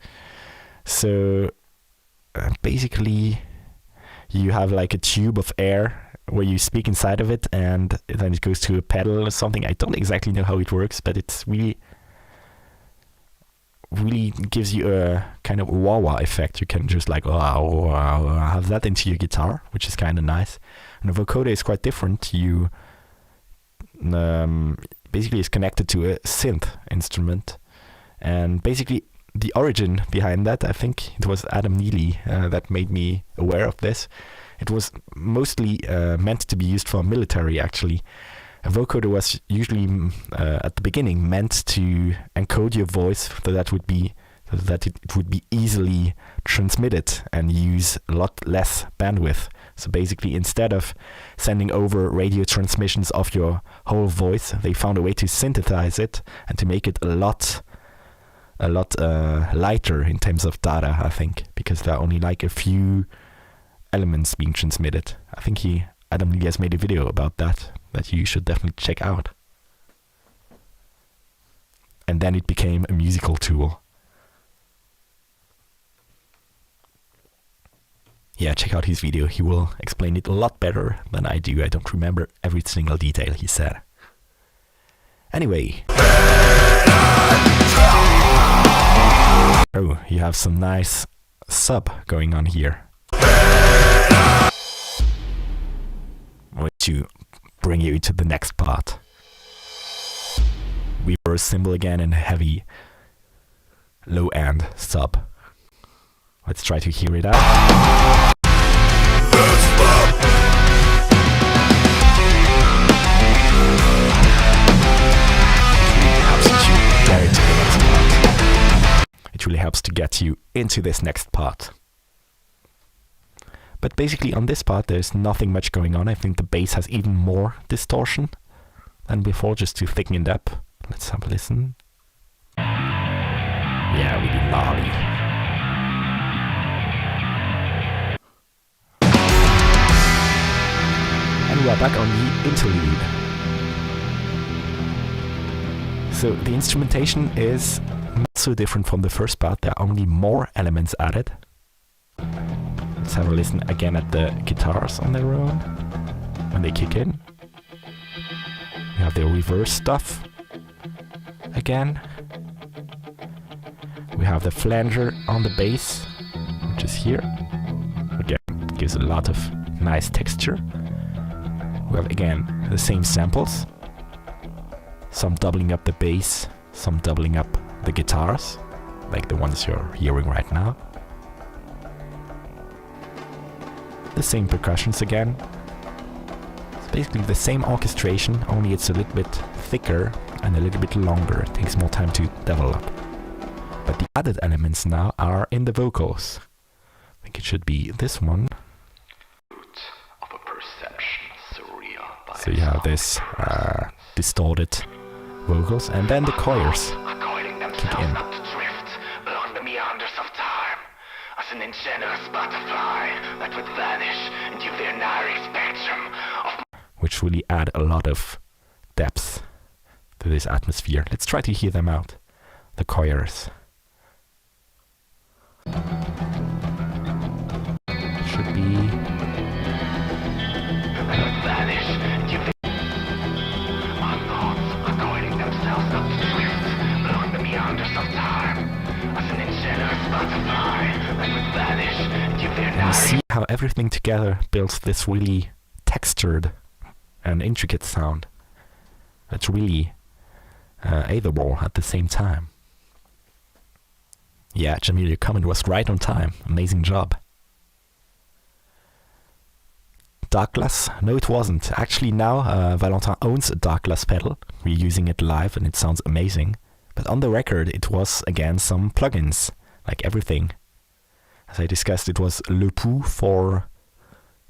So basically you have like a tube of air where you speak inside of it, and then it goes to a pedal or something. I don't exactly know how it works, but it's really gives you a kind of wah-wah effect. You can just like have that into your guitar, which is kind of nice. And the vocoder is quite different. You basically is connected to a synth instrument, and basically the origin behind that, I think it was Adam Neely that made me aware of this. It was mostly meant to be used for military, actually. A vocoder was usually at the beginning meant to encode your voice so that it would be easily transmitted and use a lot less bandwidth. So basically, instead of sending over radio transmissions of your whole voice, they found a way to synthesize it and to make it a lot lighter in terms of data, I think, because there are only like a few elements being transmitted. I think Adam Neely has made a video about that you should definitely check out. And then it became a musical tool. Yeah, check out his video. He will explain it a lot better than I do. I don't remember every single detail he said. Anyway. Oh, you have some nice sub going on here. I want to bring you to the next part. Reverse cymbal again and heavy low end sub. Let's try to hear it out. It really helps to get you into this next part. But basically on this part there's nothing much going on. I think the bass has even more distortion than before, just to thicken it up. Let's have a listen. Yeah, really gnarly. And we are back on the interlude. So the instrumentation is not so different from the first part. There are only more elements added. Let's have a listen again at the guitars on their own when they kick in. We have the reverse stuff again. We have the flanger on the bass, which is here. Again, gives a lot of nice texture. We have again the same samples. Some doubling up the bass, some doubling up the guitars, like the ones you're hearing right now. The same percussions again. It's basically the same orchestration, only it's a little bit thicker and a little bit longer. It takes more time to develop. But the added elements now are in the vocals. I think it should be this one. So you have this distorted vocals, and then the choirs kick in. An ingenuous butterfly that would vanish into the nary spectrum of, which really add a lot of depth to this atmosphere. Let's try to hear them out. The choirs. Should be. Vanish into the. Our thoughts are coiling themselves up to drift along the meanders of time. As an ingenuous butterfly that would vanish into the nary. And you see how everything together builds this really textured and intricate sound. That's really eitherable at the same time. Yeah, Jamil, your comment was right on time. Amazing job. Dark glass? No, it wasn't. Actually, now Valentin owns a dark glass pedal. We're using it live and it sounds amazing. But on the record, it was again some plugins, like everything. As I discussed, it was Le Pou for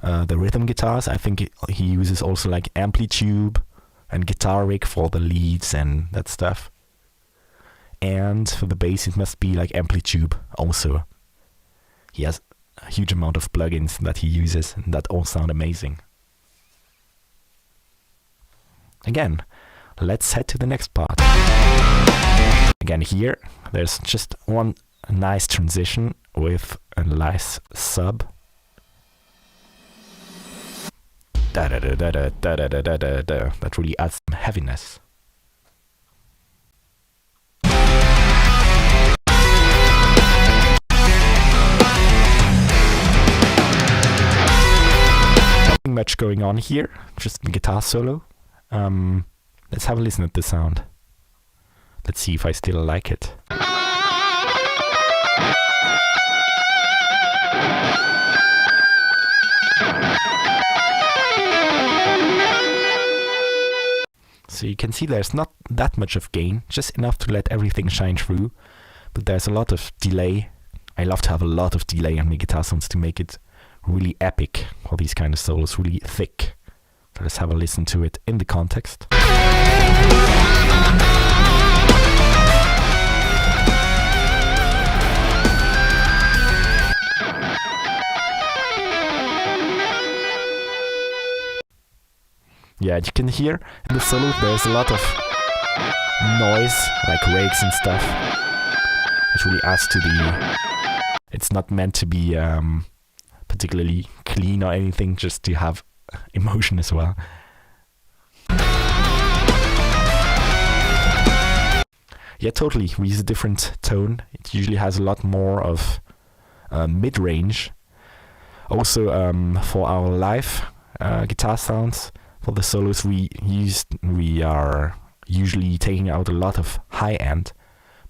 the rhythm guitars. I think he uses also like Amplitube and Guitar Rig for the leads and that stuff. And for the bass, it must be like Amplitube also. He has a huge amount of plugins that he uses, and that all sound amazing. Again, let's head to the next part. Again, here, there's just one nice transition with a nice sub. da da da da da da da da da da. That really adds some heaviness. Nothing much going on here, just a guitar solo. Let's have a listen at the sound. Let's see if I still like it. So you can see there's not that much of gain, just enough to let everything shine through, but there's a lot of delay. I love to have a lot of delay on my guitar sounds to make it really epic for these kind of solos, really thick. So let's have a listen to it in the context. Yeah, you can hear in the solo there's a lot of noise, like rakes and stuff. It really adds to the... It's not meant to be particularly clean or anything, just to have emotion as well. Yeah, totally. We use a different tone. It usually has a lot more of mid-range. Also, for our live guitar sounds, for the solos we are usually taking out a lot of high end,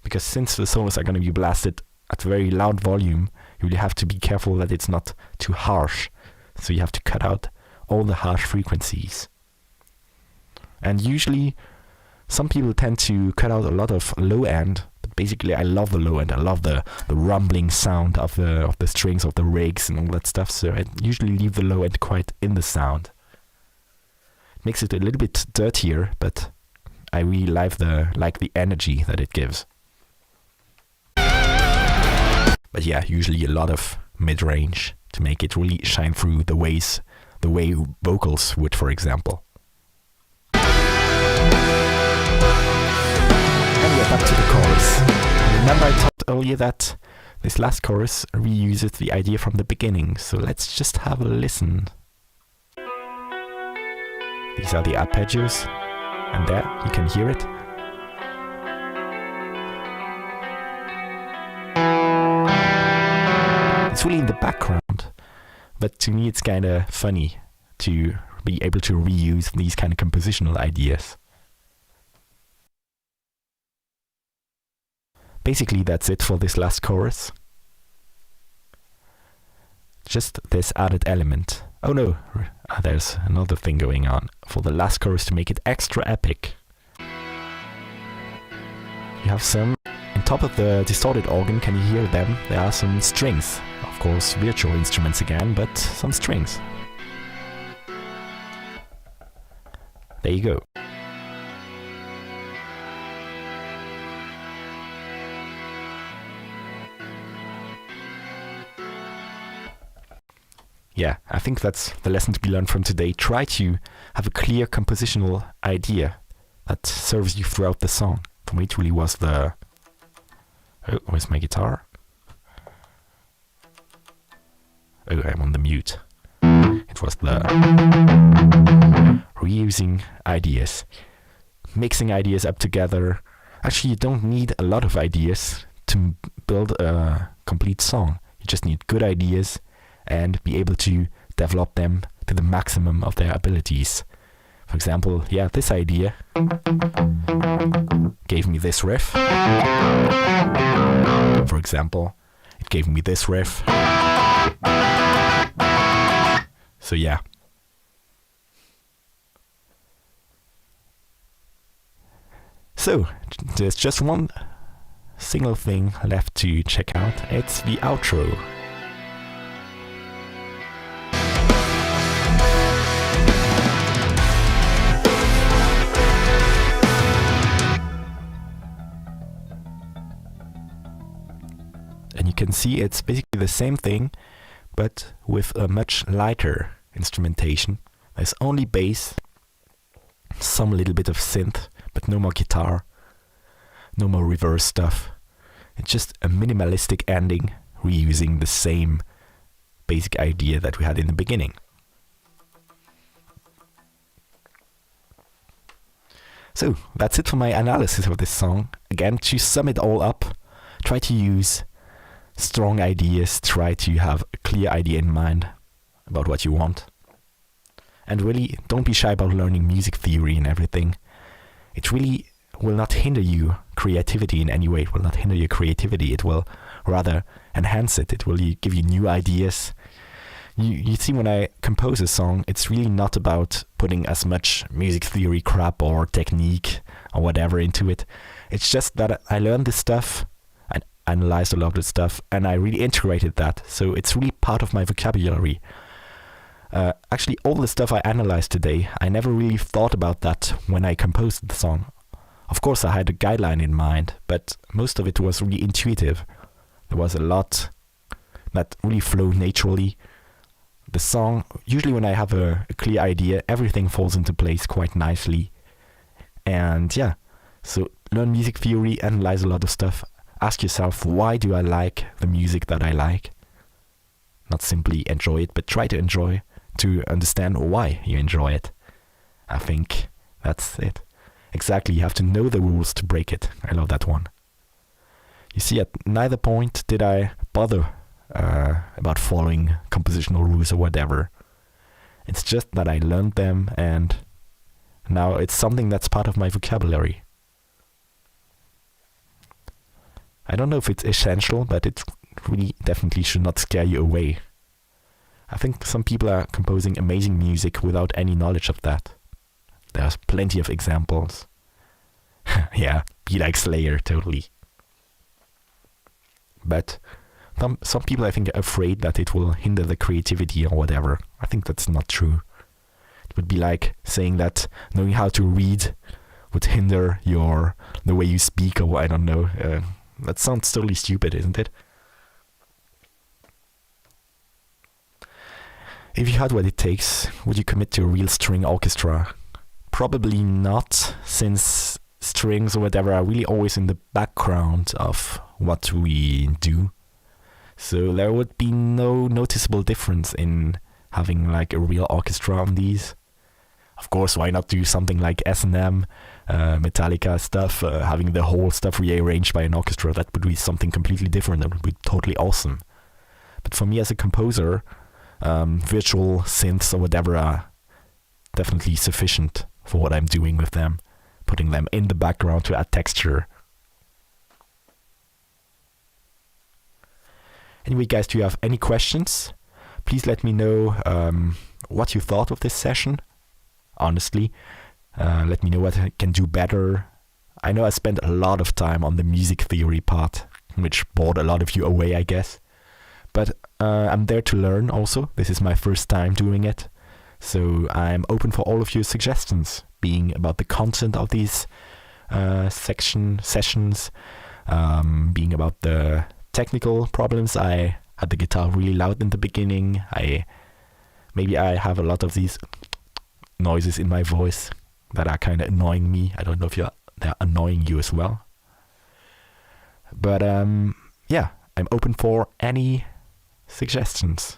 because since the solos are going to be blasted at very loud volume, you really have to be careful that it's not too harsh. So you have to cut out all the harsh frequencies. And usually some people tend to cut out a lot of low end, but basically I love the low end. I love the rumbling sound of the strings, of the rakes and all that stuff, so I usually leave the low end quite in the sound. Makes it a little bit dirtier, but I really like the energy that it gives. But yeah, usually a lot of mid-range to make it really shine through the way vocals would, for example. And we're back to the chorus. Remember I talked earlier that this last chorus reuses the idea from the beginning, so let's just have a listen. These are the arpeggios, and there you can hear it. It's really in the background, but to me it's kinda funny to be able to reuse these kind of compositional ideas. Basically that's it for this last chorus. Just this added element. Oh no, there's another thing going on. For the last chorus to make it extra epic, you have some, on top of the distorted organ, can you hear them? There are some strings. Of course, virtual instruments again, but some strings. There you go. Yeah, I think that's the lesson to be learned from today. Try to have a clear compositional idea that serves you throughout the song. For me it really was the... Oh, where's my guitar? Oh, I'm on the mute. It was the reusing ideas, mixing ideas up together. Actually, you don't need a lot of ideas to build a complete song. You just need good ideas and be able to develop them to the maximum of their abilities. For example, yeah, this idea gave me this riff. For example, it gave me this riff. So yeah. So, there's just one single thing left to check out. It's the outro. And you can see it's basically the same thing, but with a much lighter instrumentation. There's only bass, some little bit of synth, but no more guitar, no more reverse stuff. It's just a minimalistic ending, reusing the same basic idea that we had in the beginning. So that's it for my analysis of this song. Again, to sum it all up, try to use strong ideas, try to have a clear idea in mind about what you want. And really, don't be shy about learning music theory and everything. It really will not hinder you creativity in any way. It will not hinder your creativity. It will rather enhance it. It will give you new ideas. You see, when I compose a song, it's really not about putting as much music theory crap or technique or whatever into it. It's just that I learned this stuff and analyzed a lot of this stuff, and I really integrated that. So it's really part of my vocabulary. Actually, all the stuff I analyzed today, I never really thought about that when I composed the song. Of course, I had a guideline in mind, but most of it was really intuitive. There was a lot that really flowed naturally. The song, usually when I have a clear idea, everything falls into place quite nicely. And yeah, so learn music theory, analyze a lot of stuff. Ask yourself, why do I like the music that I like? Not simply enjoy it, but try to enjoy, to understand why you enjoy it. I think that's it. Exactly, you have to know the rules to break it. I love that one. You see, at neither point did I bother about following compositional rules or whatever. It's just that I learned them, and now it's something that's part of my vocabulary. I don't know if it's essential, but it really definitely should not scare you away. I think some people are composing amazing music without any knowledge of that. There's plenty of examples. Yeah, be like Slayer, totally. But some people, I think, are afraid that it will hinder the creativity or whatever. I think that's not true. It would be like saying that knowing how to read would hinder the way you speak, or I don't know. That sounds totally stupid, isn't it? If you had what it takes, would you commit to a real string orchestra? Probably not, since strings or whatever are really always in the background of what we do. So there would be no noticeable difference in having like a real orchestra on these. Of course, why not do something like S&M, Metallica stuff, having the whole stuff rearranged by an orchestra? That would be something completely different. That would be totally awesome. But for me as a composer, virtual synths or whatever are definitely sufficient for what I'm doing with them, putting them in the background to add texture. Anyway, guys, do you have any questions? Please let me know what you thought of this session. Honestly, let me know what I can do better. I know I spent a lot of time on the music theory part, which bored a lot of you away, I guess. But I'm there to learn also. This is my first time doing it. So I'm open for all of your suggestions, being about the content of these sessions, being about the technical problems. I had the guitar really loud in the beginning. Maybe I have a lot of these noises in my voice that are kind of annoying me. I don't know if they're annoying you as well. But yeah, I'm open for any suggestions.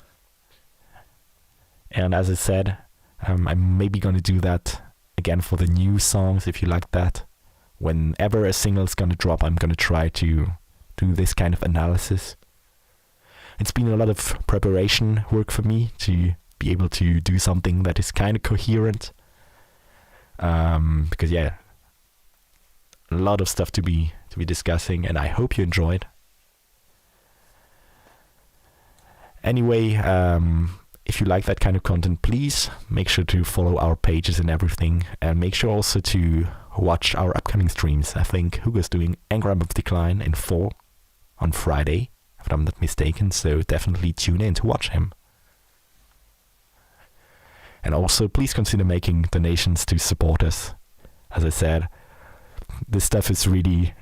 And as I said, I'm maybe going to do that again for the new songs, if you like that. Whenever a single's going to drop, I'm going to try to do this kind of analysis. It's been a lot of preparation work for me to be able to do something that is kind of coherent. Because yeah, a lot of stuff to be discussing, and I hope you enjoyed. Anyway, if you like that kind of content, please make sure to follow our pages and everything, and make sure also to watch our upcoming streams. I think Hugo's doing Engram of Decline in 4 on Friday, if I'm not mistaken, so definitely tune in to watch him. And also, please consider making donations to support us. As I said, this stuff is really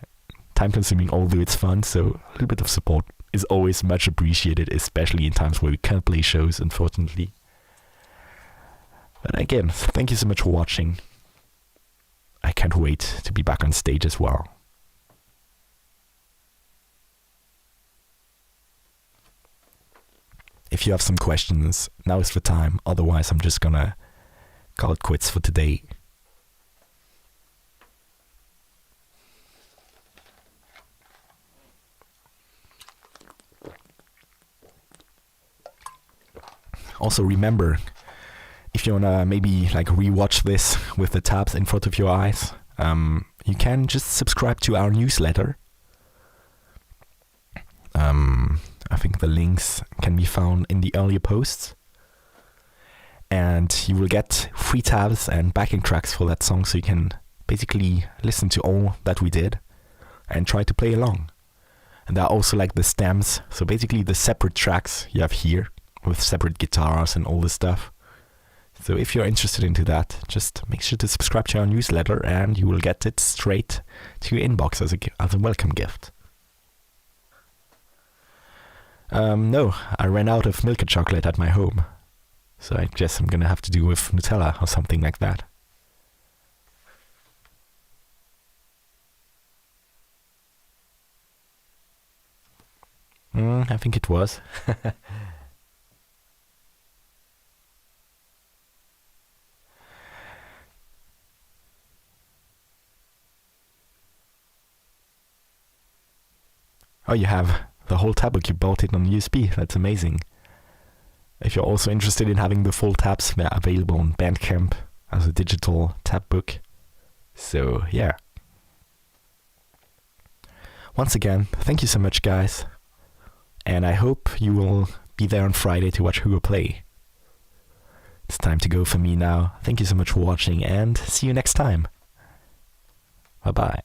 time-consuming, although it's fun, so a little bit of support is always much appreciated, especially in times where we can't play shows, unfortunately. But again, thank you so much for watching. I can't wait to be back on stage as well. If you have some questions, now is the time. Otherwise, I'm just gonna call it quits for today. Also remember, if you wanna maybe like rewatch this with the tabs in front of your eyes, you can just subscribe to our newsletter. I think the links can be found in the earlier posts. And you will get free tabs and backing tracks for that song, so you can basically listen to all that we did and try to play along. And there are also like the stems, so basically the separate tracks you have here with separate guitars and all this stuff. So if you're interested into that, just make sure to subscribe to our newsletter and you will get it straight to your inbox as a welcome gift. No, I ran out of milk and chocolate at my home. So I guess I'm gonna have to do with Nutella or something like that. I think it was. Oh, you have the whole tab book. You bought it on USB. That's amazing. If you're also interested in having the full tabs, they're available on Bandcamp as a digital tab book. So, yeah. Once again, thank you so much, guys. And I hope you will be there on Friday to watch Hugo play. It's time to go for me now. Thank you so much for watching and see you next time. Bye-bye.